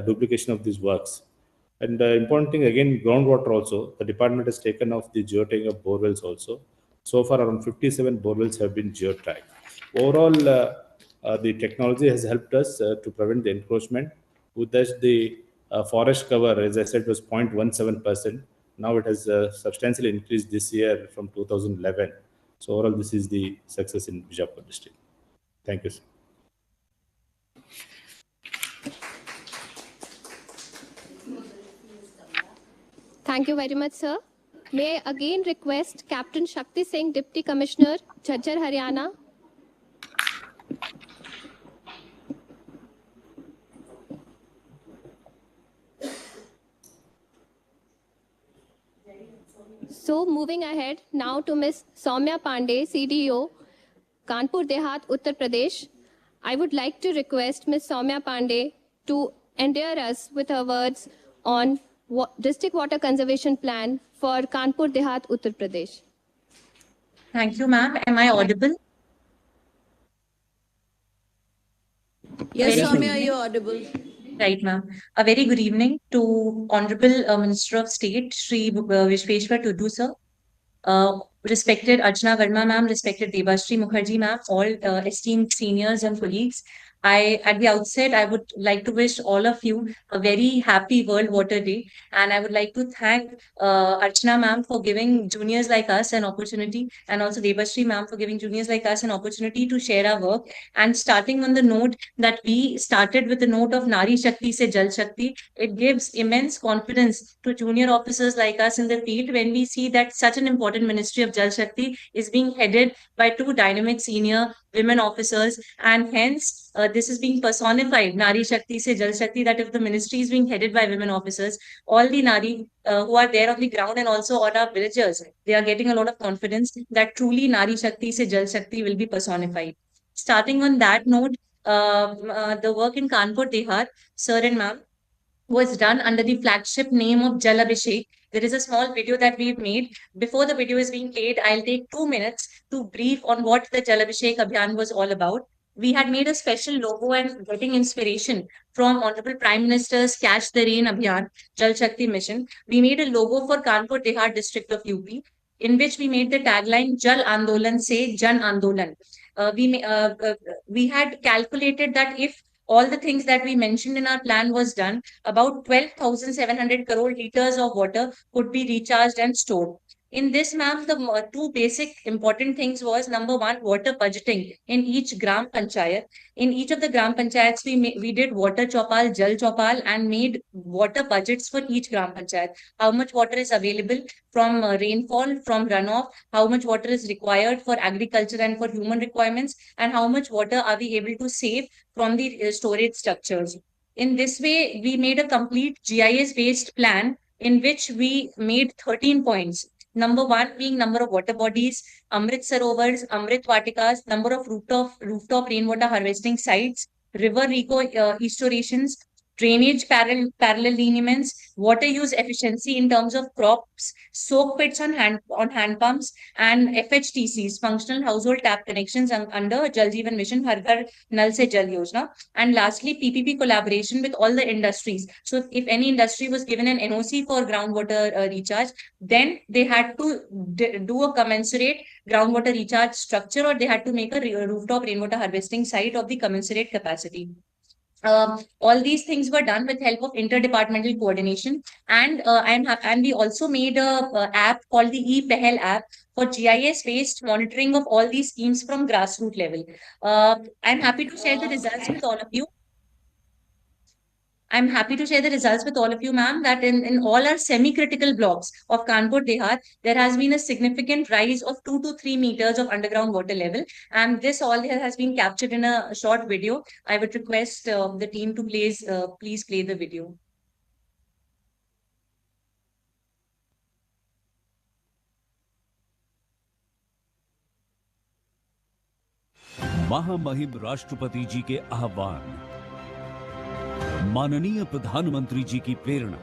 duplication of these works. And important thing again, groundwater also, the department has taken off the geotagging of borewells also. So far around 57 borewells have been geotagged. Overall, the technology has helped us to prevent the encroachment. With this, the forest cover, as I said, was 0.17%. Now it has substantially increased this year from 2011. So overall, this is the success in Bijapur district. Thank you, sir. Thank you very much, sir. May I again request Captain Shakti Singh, Deputy Commissioner, Jhajjar, Haryana. So moving ahead now to Ms. Soumya Pandey, CDO, Kanpur Dehat, Uttar Pradesh. I would like to request Ms. Soumya Pandey to endear us with her words on District Water Conservation Plan for Kanpur Dehat, Uttar Pradesh. Thank you, ma'am. Am I audible? Yes, Soumya, you're audible. Right, ma'am. A very good evening to Honorable Minister of State, Shri Vishweshwar Tudu, sir. Respected Archana Verma, ma'am, respected Debashri Mukherjee, ma'am, all esteemed seniors and colleagues. At the outset, I would like to wish all of you a very happy World Water Day. And I would like to thank Archana ma'am for giving juniors like us an opportunity, and also Debashri ma'am for giving juniors like us an opportunity to share our work. And starting on the note that we started with the note of Nari Shakti se Jal Shakti, it gives immense confidence to junior officers like us in the field when we see that such an important Ministry of Jal Shakti is being headed by two dynamic senior women officers, and hence this is being personified, Nari Shakti se Jal Shakti, that if the ministry is being headed by women officers, all the Nari who are there on the ground and also all our villagers, they are getting a lot of confidence that truly Nari Shakti se Jal Shakti will be personified. Starting on that note, the work in Kanpur Dehat, sir and ma'am, was done under the flagship name of Jal Abhishek. There is a small video that we've made. Before the video is being played, I'll take 2 minutes to brief on what the Jal Abhishek Abhiyan was all about. We had made a special logo and getting inspiration from Honorable Prime Minister's Catch the Rain Abhiyan, Jal Shakti Mission. We made a logo for Kanpur Dehat district of UP, in which we made the tagline Jal Andolan se Jan Andolan. We had calculated that if all the things that we mentioned in our plan was done, about 12,700 crore liters of water could be recharged and stored. In this, ma'am, the two basic important things was, number one, water budgeting in each Gram Panchayat. In each of the Gram Panchayats, we did water chopal, jal chopal, and made water budgets for each Gram Panchayat. How much water is available from rainfall, from runoff, how much water is required for agriculture and for human requirements, and how much water are we able to save from the storage structures. In this way, we made a complete GIS-based plan in which we made 13 points. Number one being number of water bodies, Amrit Sarovars, Amrit Vatikas, number of rooftop rainwater harvesting sites, river eco-estuations, drainage parallel lineaments, water use efficiency in terms of crops, soak pits on hand pumps, and FHTCs, functional household tap connections under Jal Jeevan Mission, Har Ghar Nal Se Jal Yojana. And lastly, PPP collaboration with all the industries. So if any industry was given an NOC for groundwater recharge, then they had to do a commensurate groundwater recharge structure, or they had to make a rooftop rainwater harvesting site of the commensurate capacity. All these things were done with help of interdepartmental coordination, and we also made a app called the ePehel app for GIS-based monitoring of all these schemes from grassroots level. I'm happy to share the results with all of you. I'm happy to share the results with all of you, ma'am, that in all our semi-critical blocks of Kanpur Dehat, there has been a significant rise of 2 to 3 meters of underground water level. And this all has been captured in a short video. I would request the team to please play the video. महामहिम राष्ट्रपति जी के आह्वान, माननीय प्रधानमंत्री जी की प्रेरणा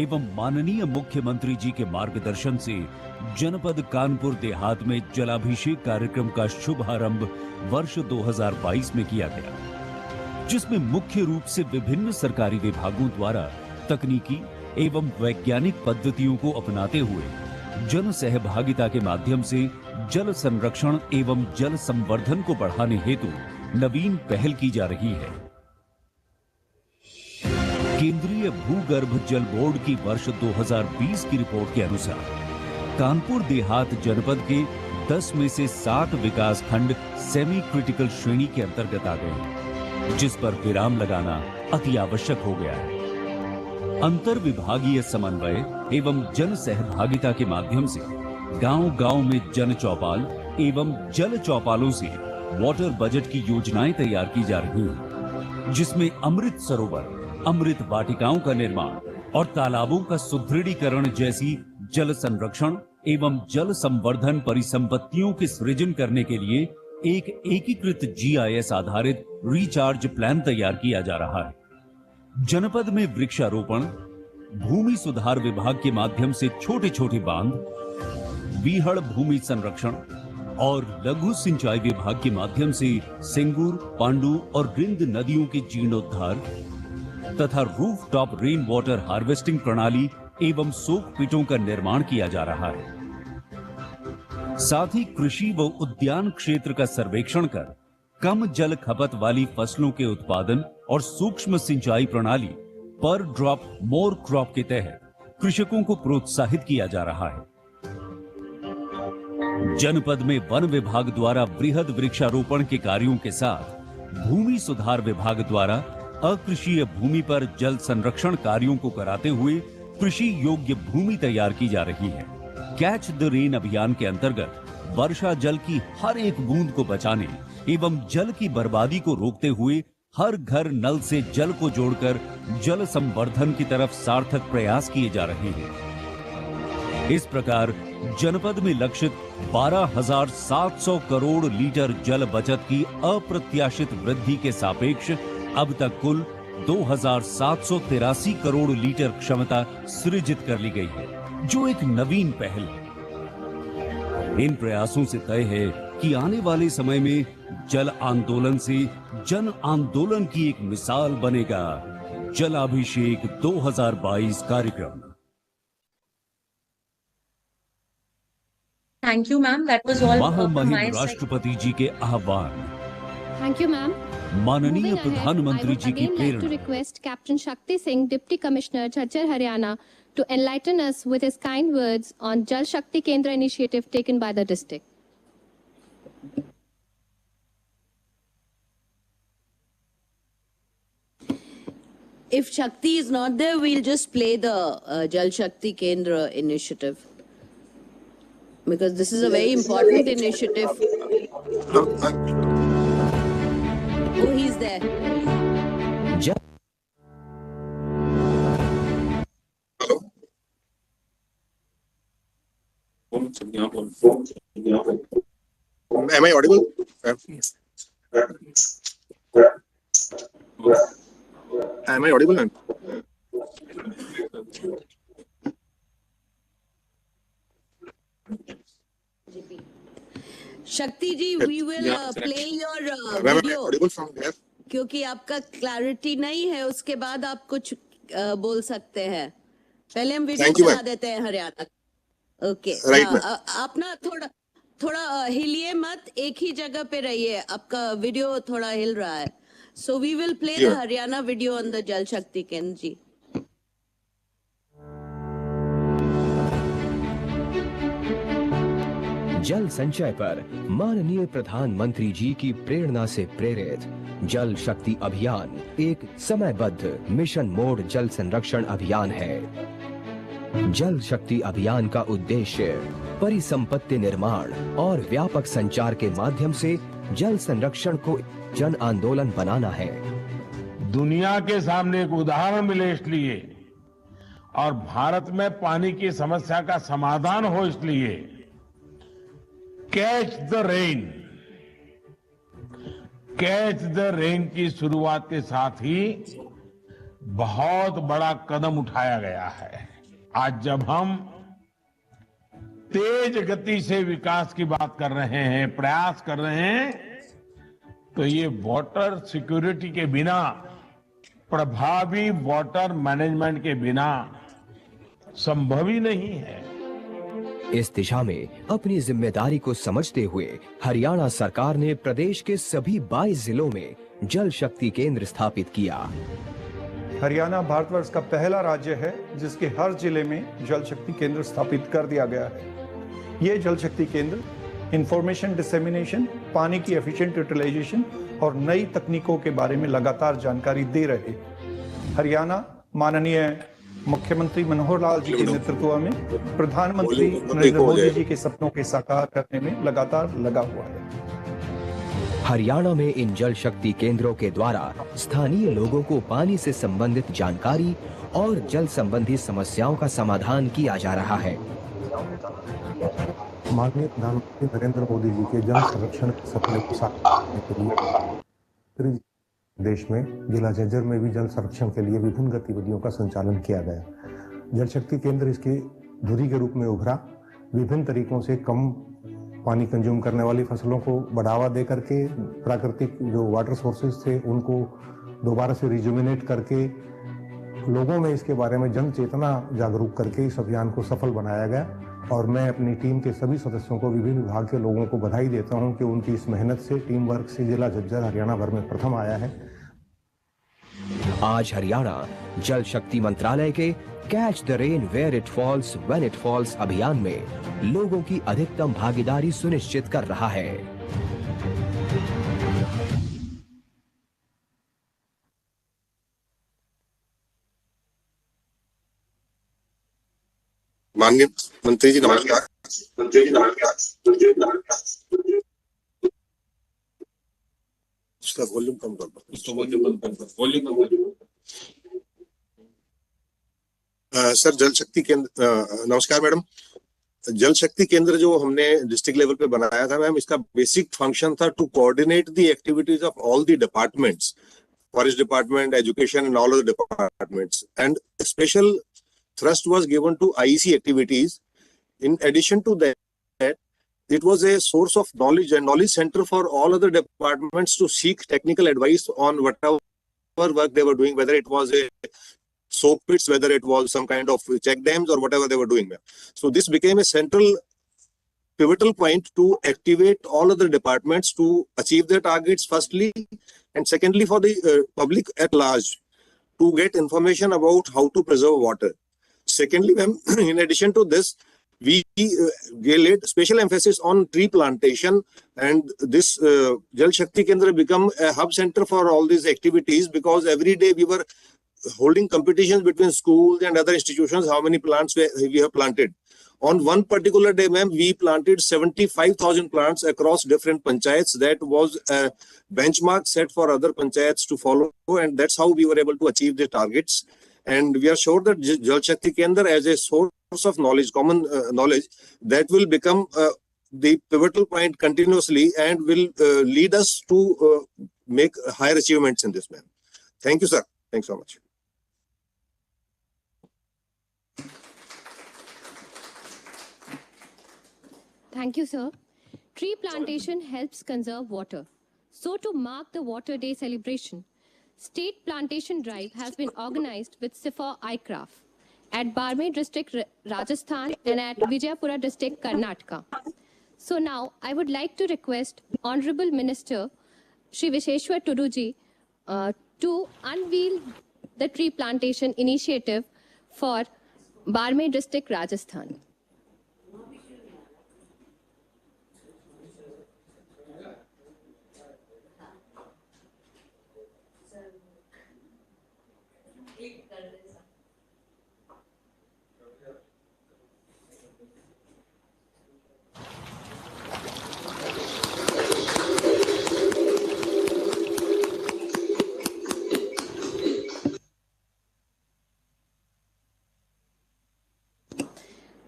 एवं माननीय मुख्यमंत्री जी के मार्गदर्शन से जनपद कानपुर देहात में जलाभिषेक कार्यक्रम का शुभारंभ वर्ष 2022 में किया गया, जिसमें मुख्य रूप से विभिन्न सरकारी विभागों द्वारा तकनीकी एवं वैज्ञानिक पद्धतियों को अपनाते हुए जन सहभागिता के माध्यम से जल संरक्षण एवं जल संवर्धन को बढ़ाने हेतु नवीन पहल की जा रही है। केंद्रीय भूगर्भ जल बोर्ड की वर्ष 2020 की रिपोर्ट के अनुसार कानपुर देहात जनपद के 10 में से 7 विकास खंड सेमी क्रिटिकल श्रेणी के अंतर्गत आ गए, जिस पर विराम लगाना अति आवश्यक हो गया है। अंतर विभागीय समन्वय एवं जन सहभागिता के माध्यम से गांव-गांव में जन चौपाल एवं जल चौपालों से वाटर बजट की योजनाएं तैयार की जा रही हैं, जिसमें अमृत सरोवर, अमृत वाटिकाओं का निर्माण और तालाबों का सुदृढ़ीकरण जैसी जल संरक्षण एवं जल संवर्धन परिसंपत्तियों के सृजन करने के लिए एक एकीकृत GIS आधारित रिचार्ज प्लान तैयार किया जा रहा है। जनपद में वृक्षारोपण, भूमि सुधार विभाग के माध्यम से छोटे-छोटे बांध, बीहड़ भूमि संरक्षण और लघु सिंचाई विभाग के माध्यम से सिंगूर, पांडु और रिंद नदियों के जीर्णोद्धार तथा roof top rain water harvesting प्रणाली एवं सोक पिटों का निर्माण किया जा रहा है। साथ ही कृषि व उद्यान क्षेत्र का सर्वेक्षण कर कम जल खपत वाली फसलों के उत्पादन और सूक्ष्म सिंचाई प्रणाली पर ड्रॉप मोर क्रॉप के तहत कृषकों को प्रोत्साहित किया जा रहा है। जनपद में वन विभाग द्वारा वृहद वृक्षारोपण के कार्यों के साथ भूमि सुधार विभाग द्वारा अकृषीय भूमि पर जल संरक्षण कार्यों को कराते हुए कृषि योग्य भूमि तैयार की जा रही है। कैच द रेन अभियान के अंतर्गत वर्षा जल की हर एक बूंद को बचाने एवं जल की बर्बादी को रोकते हुए हर घर नल से जल को जोड़कर जल संवर्धन की तरफ सार्थक प्रयास किए जा रहे हैं। इस प्रकार जनपद में लक्षित 12,700 करोड़ लीटर जल बचत की अप्रत्याशित वृद्धि के सापेक्ष अब तक कुल 2,783 करोड़ लीटर क्षमता सृजित कर ली गई है, जो एक नवीन पहल है। इन प्रयासों से तय है कि आने वाले समय में जल आंदोलन से जन आंदोलन की एक मिसाल बनेगा जलाभिषेक 2022 कार्यक्रम। Thank you, ma'am. That was all from my महामहिम side. राष्ट्रपति जी के आह्वान, Thank you, ma'am. माननीय Moving ahead, प्रधानमंत्री I would जी की again like to Prerna, request Captain Shakti Singh, Deputy Commissioner, Jhajjar, Haryana, to enlighten us with his kind words on Jal Shakti Kendra initiative taken by the district. If Shakti is not there, we'll just play the Jal Shakti Kendra initiative. Because this is a very important initiative. Oh, he's there. Am I audible? Yes. Am I audible, ma'am? Shakti ji, we will play your Ma'am, am I video. audible from there? क्योंकि आपका clarity नहीं है, उसके बाद आप कुछ बोल सकते हैं। पहले हम वीडियो Thank you, चला ma'am. देते हैं हरियाणा। Okay, Right, ma'am. आप ना थोड़ा हिलिए मत, एक ही जगह पे रहिए, आपका वीडियो थोड़ा हिल रहा है। So we will play the Yeah. Haryana video on the Jal Shakti Kendra ji. जल संचय पर माननीय प्रधानमंत्री जी की प्रेरणा से प्रेरित जल शक्ति अभियान एक समयबद्ध मिशन मोड जल संरक्षण अभियान है। जल शक्ति अभियान का उद्देश्य परिसंपत्ति निर्माण और व्यापक संचार के माध्यम से जल संरक्षण को जन आंदोलन बनाना है। दुनिया के सामने एक उदाहरण मिले इसलिए, और भारत में पानी की समस्या का समाधान हो इसलिए catch the rain, catch the rain की शुरुआत के साथ ही बहुत बड़ा कदम उठाया गया है। आज जब हम तेज गति से विकास की बात कर रहे हैं, प्रयास कर रहे हैं, तो ये वाटर सिक्योरिटी के बिना, प्रभावी वाटर मैनेजमेंट के बिना संभव ही नहीं है। इस दिशा में अपनी जिम्मेदारी को समझते हुए हरियाणा सरकार ने प्रदेश के सभी 22 जिलों में जल शक्ति केंद्र स्थापित किया। हरियाणा भारतवर्ष का पहला राज्य है जिसके हर जिले में जल शक्ति केंद्र स्थापित कर दिया गया है। ये जल शक्ति केंद्र इंफॉर्मेशन डिसेमिनेशन, पानी की एफिशिएंट यूटिलाइजेशन और नई तकनीकों के बारे में लगातार जानकारी दे रहे हैं। हरियाणा माननीय मुख्यमंत्री मनोहर लाल जी के नेतृत्व में प्रधानमंत्री नरेंद्र मोदी जी के सपनों के साकार करने में लगातार लगा हुआ है। हरियाणा में इन जल शक्ति केंद्रों के द्वारा स्थानीय लोगों को पानी से संबंधित जानकारी और जल संबंधी समस्याओं का समाधान किया जा रहा है। माननीय प्रधानमंत्री नरेंद्र मोदी जी के जल संरक्षण के सपने को साकार करने के लिए पूरे देश में जिला झज्जर में भी जल संरक्षण के लिए विभिन्न गतिविधियों का संचालन किया गया। जल शक्ति केंद्र इसके धुरी के रूप में उभरा। विभिन्न तरीकों से कम पानी कंज्यूम करने वाली फसलों को बढ़ावा दे करके प्राकृतिक जो वाटर सोर्सेज थे उनको दोबारा से रिजुमिनेट करके लोगों में इसके बारे में जन चेतना जागरूक करके इस अभियान को सफल बनाया गया और मैं अपनी टीम के सभी सदस्यों को, विभिन्न विभाग के लोगों को बधाई देता हूं कि उनकी इस मेहनत से, टीम वर्क से जिला झज्जर हरियाणा भर में प्रथम आया है। आज हरियाणा जल शक्ति मंत्रालय के catch the rain where it falls when it falls अभियान में लोगों की अधिकतम भागीदारी सुनिश्चित कर रहा है। माननीय मंत्री जी नमस्कार। उसका वॉल्यूम कम कर दो। सर, जल शक्ति केंद्र, नमस्कार मैडम। जल शक्ति केंद्र जो हमने डिस्ट्रिक्ट लेवल पे बनाया था मैम, इसका बेसिक फंक्शन था to coordinate the activities of all the departments, forest department, education and all of the departments, and special thrust was given to IEC activities. In addition to that, it was a source of knowledge and knowledge center for all other departments to seek technical advice on whatever work they were doing, whether it was a soak pits, whether it was some kind of check dams or whatever they were doing. So this became a central pivotal point to activate all other departments to achieve their targets firstly, and secondly for the public at large to get information about how to preserve water. Secondly, ma'am, in addition to this, we laid special emphasis on tree plantation, and this Jal Shakti Kendra become a hub center for all these activities, because every day we were holding competitions between schools and other institutions, how many plants we have planted. On one particular day, ma'am, we planted 75,000 plants across different panchayats. That was a benchmark set for other panchayats to follow, and that's how we were able to achieve the targets. And we are sure that Jal Shakti Kendra as a source of knowledge, common knowledge, that will become the pivotal point continuously and will lead us to make higher achievements in this, ma'am. Thank you, sir. Thanks so much. Thank you, sir. Tree plantation helps conserve water. So to mark the Water Day celebration, State Plantation Drive has been organized with SIFA ICRAF at Barmer district, Rajasthan, and at Vijayapura district, Karnataka. So now I would like to request Honorable Minister Shri Visheshwar Tuduji to unveil the tree plantation initiative for Barmer district, Rajasthan.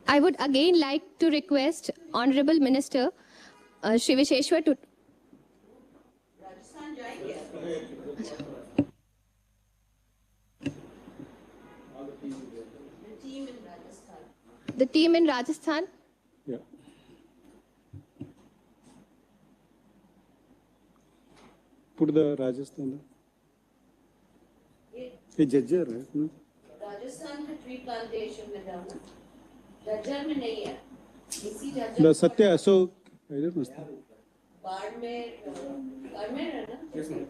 I would again like to request Honorable Minister Shri Visheshwar to the team in Rajasthan. Yeah. Put the Rajasthan. ये जज्जर है ना? राजस्थान का tree plantation में जाना जज्जर में नहीं है, इसी Jhajjar The Satya Ashok, I don't know. Barmer है ना? Yes, ma'am.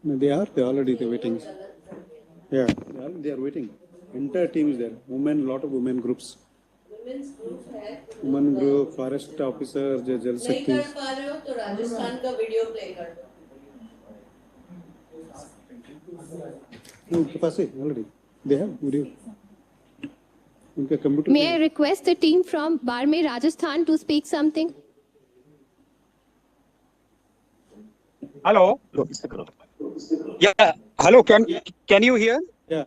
No, they already waiting. Yeah, they are waiting. Entire team is there. Women, lot of women groups. Women's group है. Women group, forest officer, Jal नहीं Shakti. कर पा रहे हो तो राजस्थान का वीडियो प्ले कर दो. उनके पास है already. They have video. उनका computer. May I request the team from Barmer, Rajasthan to speak something? Hello. Yeah. Hello. Can you hear? Yeah.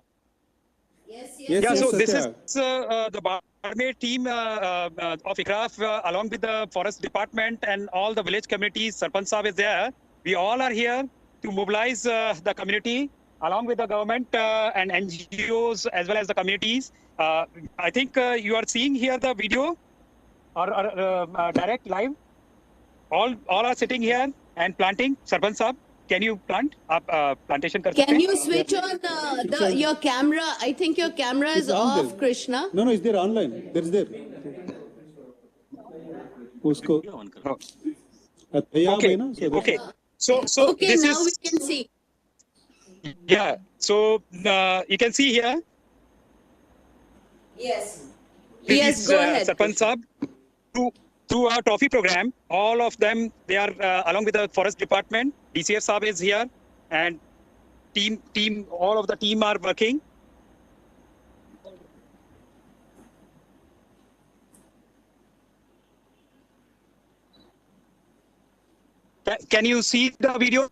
Yes. Yeah. So this is the Barmer team of ICRAF along with the forest department and all the village communities. Sarpanch Sahab is there. We all are here to mobilize the community along with the government and NGOs as well as the communities. I think you are seeing here the video or direct live. All are sitting here and planting. Sarpanch Sahab. can you plant? Plantation kar sakte Can hain? you switch on your camera? I think your camera is off, Krishna. No, it's there online. There's there. उसको Okay. Okay. So Okay, this now is we can see. yeah. So you can see here. Yes. This Yes, is, go ahead. Sarpanch Sahab, through our trophy program, all of them, they are along with the forest department. DCF Sahab is here, and all of the team are working. Can you see the video?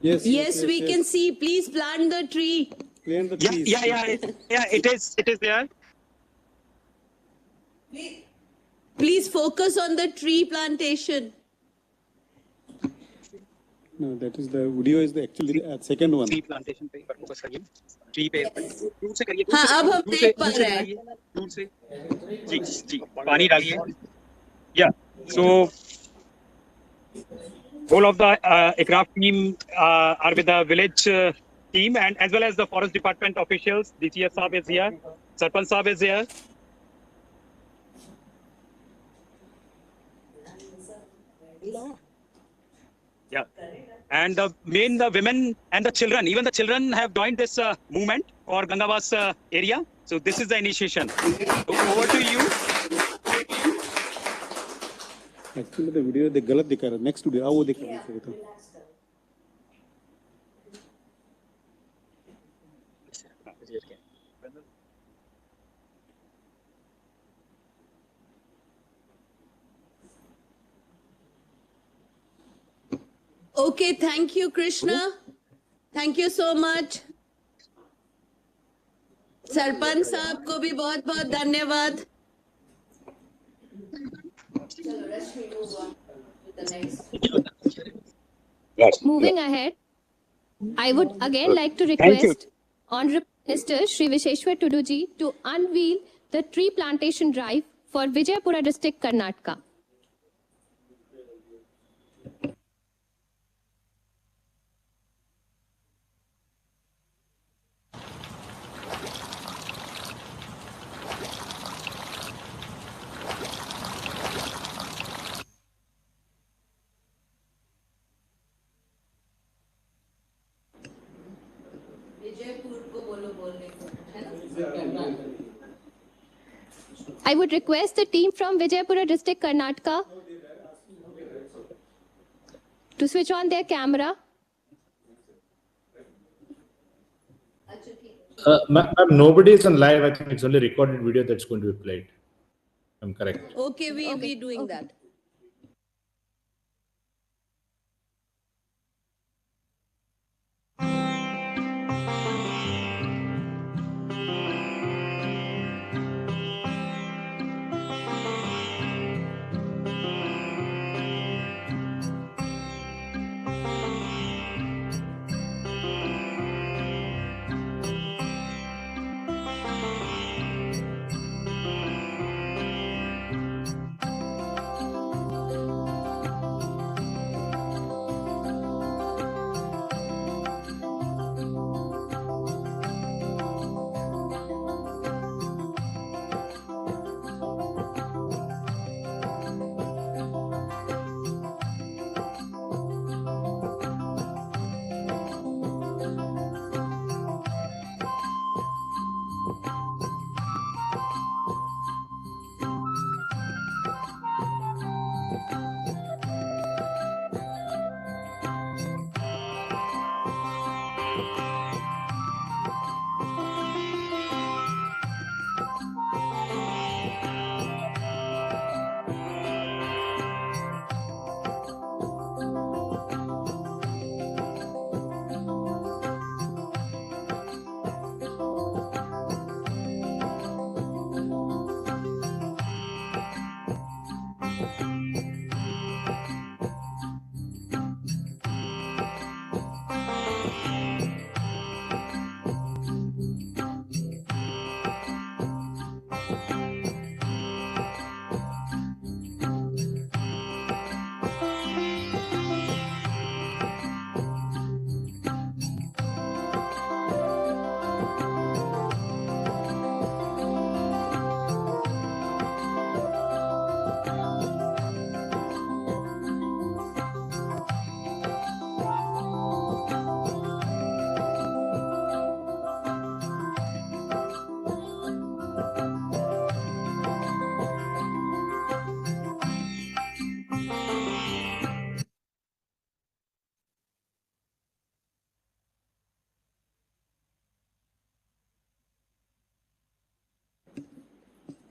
Yes, we can see. Please plant the tree. Plant the trees. Yeah. It is there. Please focus on the tree plantation. No, that is the video is the actually second one. Tree plantation पे focus करिए. Tree पे दूर से करिए. हाँ, अब हम देख पा रहे हैं. दूर से. जी. पानी डालिए. Yeah. So whole of the aircraft team are with the village team, and as well as the forest department officials. DCS Sahab is here. Sarpanch Sahab is here. Yeah. And the women and the children, even the children have joined this movement for Gangavas area. So this is the initiation. Over to you. Actually, the video they गलत दिखा रहा है. Next video, वो दिखा रहा है. Okay, thank you, Krishna. Thank you so much. Sarpanch साहब को भी बहुत बहुत धन्यवाद. Moving ahead, I would again like to request Honorable Minister Shri Visheshwar Tuduji to unveil the tree plantation drive for Vijayapura district, Karnataka. I would request the team from Vijayapura district, Karnataka to switch on their camera. Ma'am, nobody is on live. I think it's only recorded video that's going to be played. I'm correct. Okay, we'll be doing that.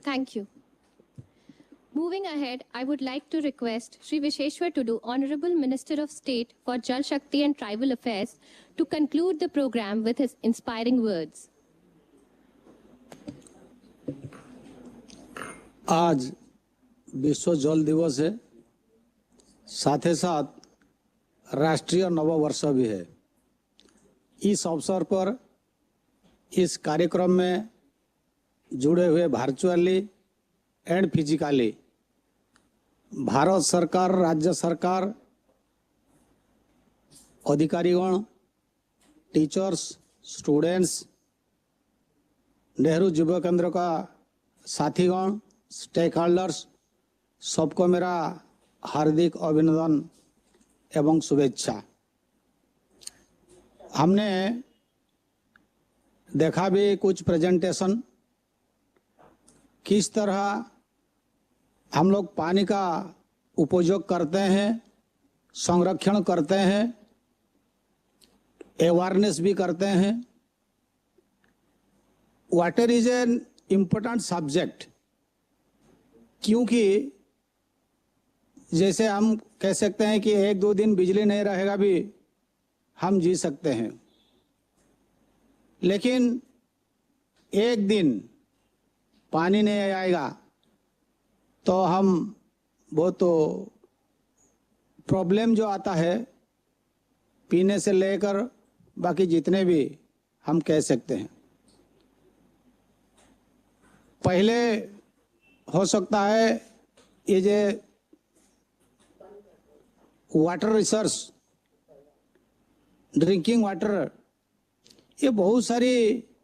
Thank you. Moving ahead, I would like to request Shri Visheshwar Tudu, Honorable Minister of State for Jal Shakti and Tribal Affairs, to conclude the program with his inspiring words. आज विश्व जल दिवस है, साथ ही साथ राष्ट्रीय नववर्ष भी है। इस अवसर पर इस कार्यक्रम में जुड़े हुए वर्चुअली एंड फिजिकली भारत सरकार, राज्य सरकार, अधिकारीगण, टीचर्स, स्टूडेंट्स, नेहरू युवा केंद्र का साथीगण, स्टेक होल्डर्स, सबको मेरा हार्दिक अभिनंदन एवं शुभेच्छा। हमने देखा भी कुछ प्रेजेंटेशन, किस तरह हम लोग पानी का उपयोग करते हैं, संरक्षण करते हैं, अवेयरनेस भी करते हैं। Water is an important subject, क्योंकि जैसे हम कह सकते हैं कि 1-2 दिन बिजली नहीं रहेगा भी हम जी सकते हैं, लेकिन एक दिन पानी नहीं आएगा तो हम वो तो प्रॉब्लम जो आता है पीने से लेकर बाकी जितने भी हम कह सकते हैं। पहले हो सकता है ये जो वाटर रिसोर्स, ड्रिंकिंग वाटर, ये बहुत सारी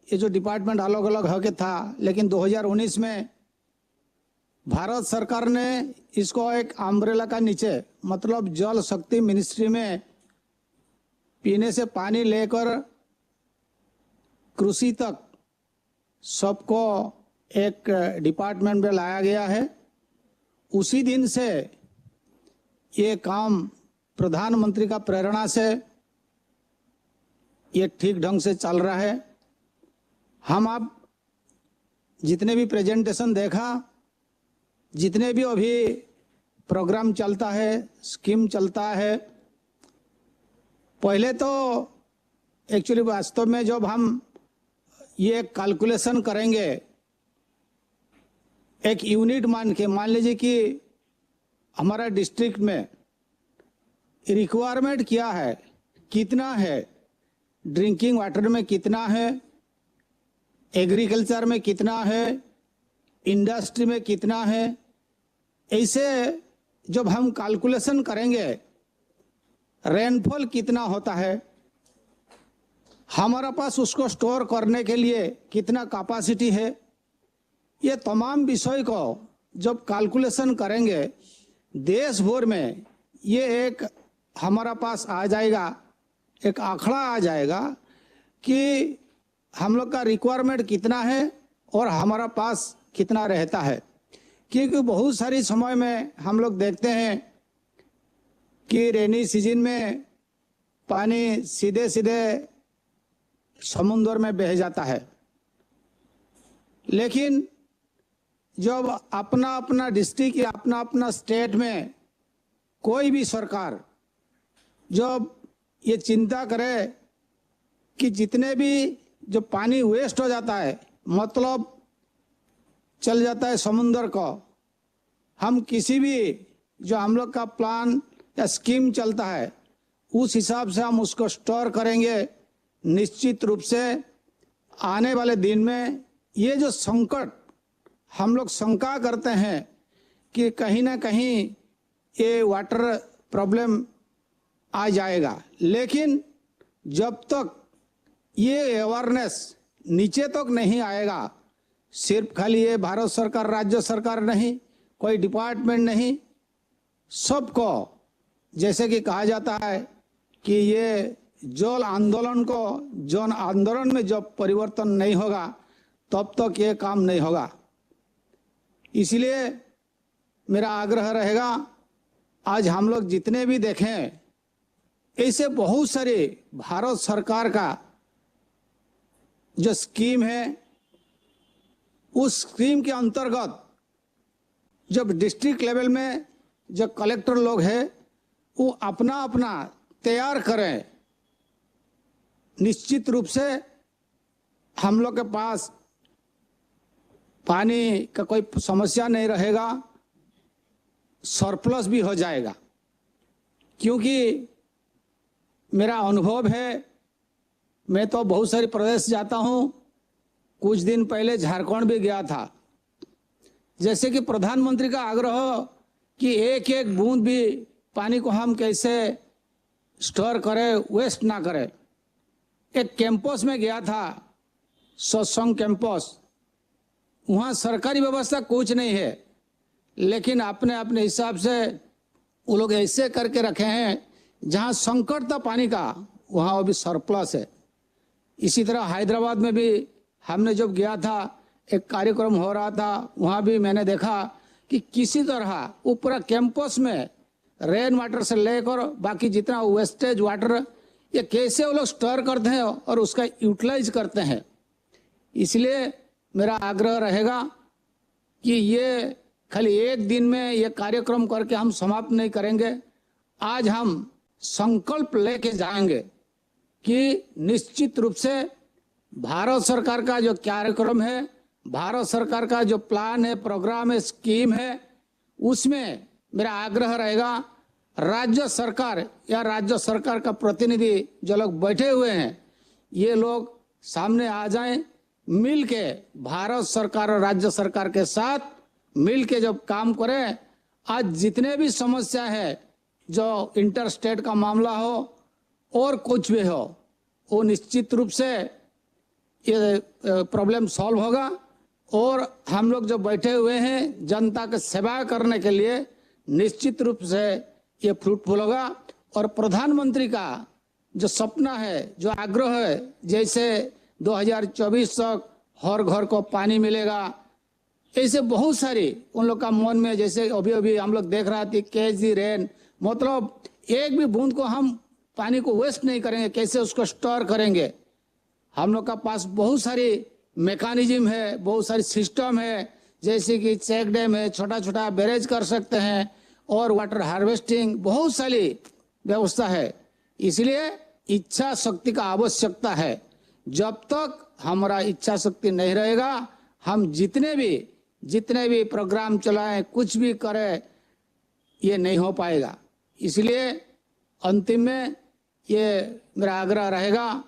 ये जो डिपार्टमेंट अलग अलग होके था, लेकिन 2019 में भारत सरकार ने इसको एक अम्ब्रेला का नीचे, मतलब जल शक्ति मिनिस्ट्री में पीने से पानी लेकर कृषि तक सबको एक डिपार्टमेंट में लाया गया है। उसी दिन से ये काम प्रधानमंत्री का प्रेरणा से ये ठीक ढंग से चल रहा है। हम आप जितने भी प्रेजेंटेशन देखा, जितने भी अभी प्रोग्राम चलता है, स्कीम चलता है, पहले तो एक्चुअली वास्तव में जब हम ये कैलकुलेशन करेंगे, एक यूनिट मान के, मान लीजिए कि हमारा डिस्ट्रिक्ट में रिक्वायरमेंट क्या है, कितना है, ड्रिंकिंग वाटर में कितना है, एग्रीकल्चर में कितना है, इंडस्ट्री में कितना है, ऐसे जब हम कैलकुलेशन करेंगे, रेनफॉल कितना होता है, हमारा पास उसको स्टोर करने के लिए कितना कैपेसिटी है, ये तमाम विषय को जब कैलकुलेशन करेंगे, देश भर में ये एक हमारा पास आ जाएगा, एक आंकड़ा आ जाएगा कि हम लोग का रिक्वायरमेंट कितना है और हमारा पास कितना रहता है। क्योंकि बहुत सारी समय में हम लोग देखते हैं कि रेनी सीजन में पानी सीधे सीधे समुद्र में बह जाता है, लेकिन जब अपना अपना डिस्ट्रिक्ट या अपना अपना स्टेट में कोई भी सरकार जब ये चिंता करे कि जितने भी जो पानी वेस्ट हो जाता है, मतलब चल जाता है समुद्र को, हम किसी भी जो हम लोग का प्लान या स्कीम चलता है उस हिसाब से हम उसको स्टोर करेंगे। निश्चित रूप से आने वाले दिन में ये जो संकट हम लोग शंका करते हैं कि कहीं ना कहीं ये वाटर प्रॉब्लम आ जाएगा, लेकिन जब तक ये अवेयरनेस नीचे तक नहीं आएगा, सिर्फ खाली ये भारत सरकार, राज्य सरकार नहीं, कोई डिपार्टमेंट नहीं, सबको, जैसे कि कहा जाता है कि ये जल आंदोलन को, जन आंदोलन में जब परिवर्तन नहीं होगा तब तक ये काम नहीं होगा। इसलिए मेरा आग्रह रहेगा, आज हम लोग जितने भी देखें, ऐसे बहुत सारे भारत सरकार का जो स्कीम है उस स्कीम के अंतर्गत जब डिस्ट्रिक्ट लेवल में जो कलेक्टर लोग हैं वो अपना अपना तैयार करें, निश्चित रूप से हम लोग के पास पानी का कोई समस्या नहीं रहेगा, सरप्लस भी हो जाएगा। क्योंकि मेरा अनुभव है, मैं तो बहुत सारे प्रदेश जाता हूँ, कुछ दिन पहले झारखंड भी गया था। जैसे कि प्रधानमंत्री का आग्रह हो कि एक एक बूंद भी पानी को हम कैसे स्टोर करें, वेस्ट ना करें। एक कैंपस में गया था, सत्संग कैंपस, वहाँ सरकारी व्यवस्था कुछ नहीं है, लेकिन अपने अपने हिसाब से वो लोग ऐसे करके रखे हैं जहाँ संकट था पानी का वहाँ अभी सरप्लस है। इसी तरह हैदराबाद में भी हमने जब गया था, एक कार्यक्रम हो रहा था, वहाँ भी मैंने देखा कि किसी तरह वो पूरा कैंपस में रेन वाटर से लेकर बाकी जितना वेस्टेज वाटर ये कैसे वो लोग स्टोर करते हैं और उसका यूटिलाइज करते हैं। इसलिए मेरा आग्रह रहेगा कि ये खाली एक दिन में ये कार्यक्रम करके हम समाप्त नहीं करेंगे। आज हम संकल्प लेके जाएंगे कि निश्चित रूप से भारत सरकार का जो कार्यक्रम है, भारत सरकार का जो प्लान है, प्रोग्राम है, स्कीम है, उसमें मेरा आग्रह रहेगा राज्य सरकार या राज्य सरकार का प्रतिनिधि जो लोग बैठे हुए हैं ये लोग सामने आ जाएं, मिल के भारत सरकार और राज्य सरकार के साथ मिल के जब काम करें। आज जितने भी समस्या है, जो इंटर स्टेट का मामला हो और कुछ भी हो, वो निश्चित रूप से ये प्रॉब्लम सॉल्व होगा। और हम लोग जो बैठे हुए हैं जनता की सेवा करने के लिए, निश्चित रूप से ये फ्रूटफुल होगा। और प्रधानमंत्री का जो सपना है, जो आग्रह है, जैसे 2024 तक हर घर को पानी मिलेगा, ऐसे बहुत सारी उन लोग का मन में, जैसे अभी अभी हम लोग देख रहे थे कैच दी रेन, मतलब एक भी बूंद को हम पानी को वेस्ट नहीं करेंगे, कैसे उसको स्टोर करेंगे। हम लोग का पास बहुत सारी मैकेनिज्म है, बहुत सारी सिस्टम है, जैसे कि चेक डैम है, छोटा छोटा बैरेज कर सकते हैं और वाटर हार्वेस्टिंग, बहुत सारी व्यवस्था है। इसलिए इच्छा शक्ति का आवश्यकता है। जब तक हमारा इच्छा शक्ति नहीं रहेगा, हम जितने भी प्रोग्राम चलाएं, कुछ भी करें, ये नहीं हो पाएगा। इसलिए अंतिम में ये मेरा आग्रह रहेगा,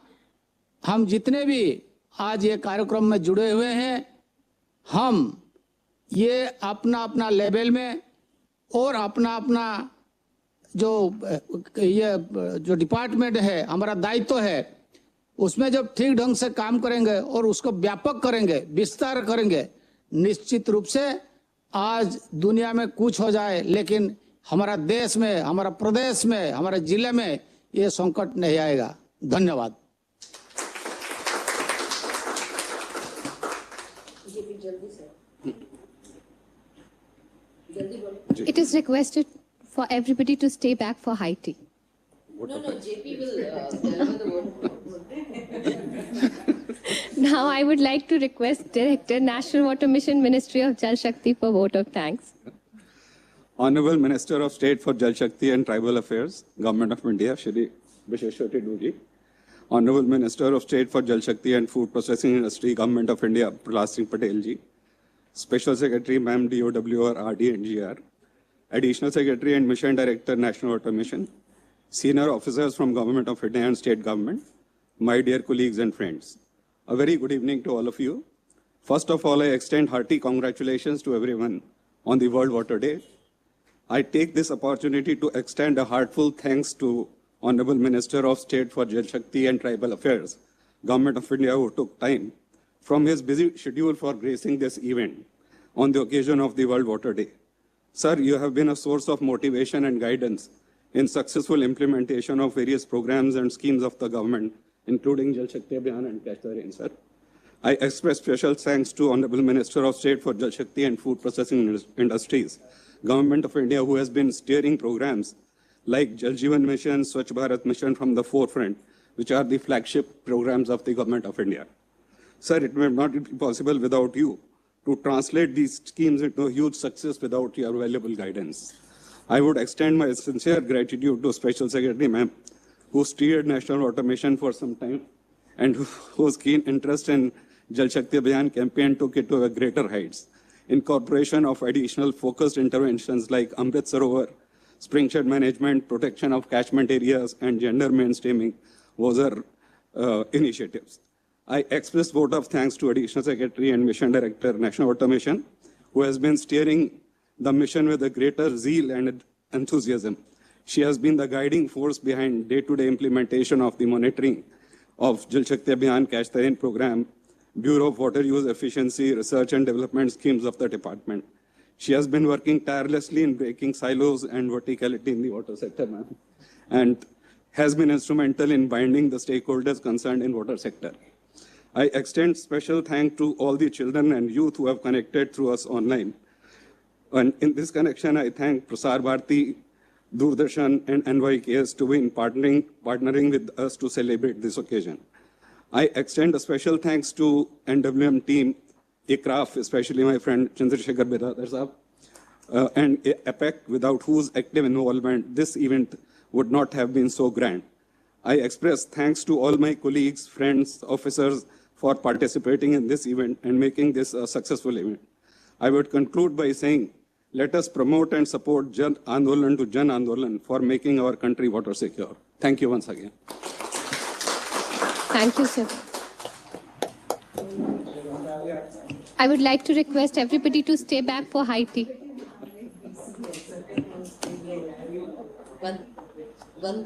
हम जितने भी आज ये कार्यक्रम में जुड़े हुए हैं, हम ये अपना अपना लेवल में और अपना अपना जो डिपार्टमेंट है, हमारा दायित्व है, उसमें जब ठीक ढंग से काम करेंगे और उसको व्यापक करेंगे, विस्तार करेंगे, निश्चित रूप से आज दुनिया में कुछ हो जाए, लेकिन हमारा देश में, हमारा प्रदेश में, हमारे जिले में ये संकट नहीं आएगा। धन्यवाद। It is requested for everybody to stay back for high tea. No, JP will deliver the vote. Now I would like to request Director, National Water Mission, Ministry of Jal Shakti for vote of thanks. Honorable Minister of State for Jal Shakti and Tribal Affairs, Government of India, Shri Visheshwar Duji. Honorable Minister of State for Jal Shakti and Food Processing Industry, Government of India, Prahlad Singh Patel ji. Special Secretary, Ma'am, DOWR, RD and GR. Additional Secretary and Mission Director, National Water Mission. Senior officers from Government of India and State Government. My dear colleagues and friends. A very good evening to all of you. First of all, I extend hearty congratulations to everyone on the World Water Day. I take this opportunity to extend a heartfelt thanks to Honorable Minister of State for Jal Shakti and Tribal Affairs, Government of India, who took time from his busy schedule for gracing this event on the occasion of the World Water Day. Sir, you have been a source of motivation and guidance in successful implementation of various programs and schemes of the government, including Jal Shakti Abhiyan and Catch the Rain, sir. I express special thanks to Honorable Minister of State for Jal Shakti and Food Processing Industries, Government of India, who has been steering programs like Jal Jeevan Mission, Swachh Bharat Mission from the forefront, which are the flagship programs of the Government of India. Sir, it may not be possible without you to translate these schemes into a huge success without your valuable guidance. I would extend my sincere gratitude to Special Secretary Ma'am, who steered National Water Mission for some time and whose keen interest in Jal Shakti Abhiyan campaign took it to a greater heights. Incorporation of additional focused interventions like Amrit Sarovar, springshed management, protection of catchment areas, and gender mainstreaming was our initiatives. I express vote of thanks to Additional Secretary and Mission Director, National Water Mission, who has been steering the mission with a greater zeal and enthusiasm. She has been the guiding force behind day-to-day implementation of the monitoring of Jal Shakti Abhiyan Catch the Rain program, Bureau of Water Use Efficiency, Research and Development schemes of the department. She has been working tirelessly in breaking silos and verticality in the water sector, ma'am, and has been instrumental in binding the stakeholders concerned in water sector. I extend special thanks to all the children and youth who have connected through us online. And in this connection, I thank Prasar Bharati, Doordarshan, and NYKS to be partnering with us to celebrate this occasion. I extend a special thanks to NWM team, ICRAF, especially my friend Chandrasekhar Biradar Sahab, and APEC, without whose active involvement this event would not have been so grand. I express thanks to all my colleagues, friends, officers for participating in this event and making this a successful event. I would conclude by saying, let us promote and support Jan Andolan to Jan Andolan for making our country water secure. Thank you once again. Thank you, sir. I would like to request everybody to stay back for high tea. One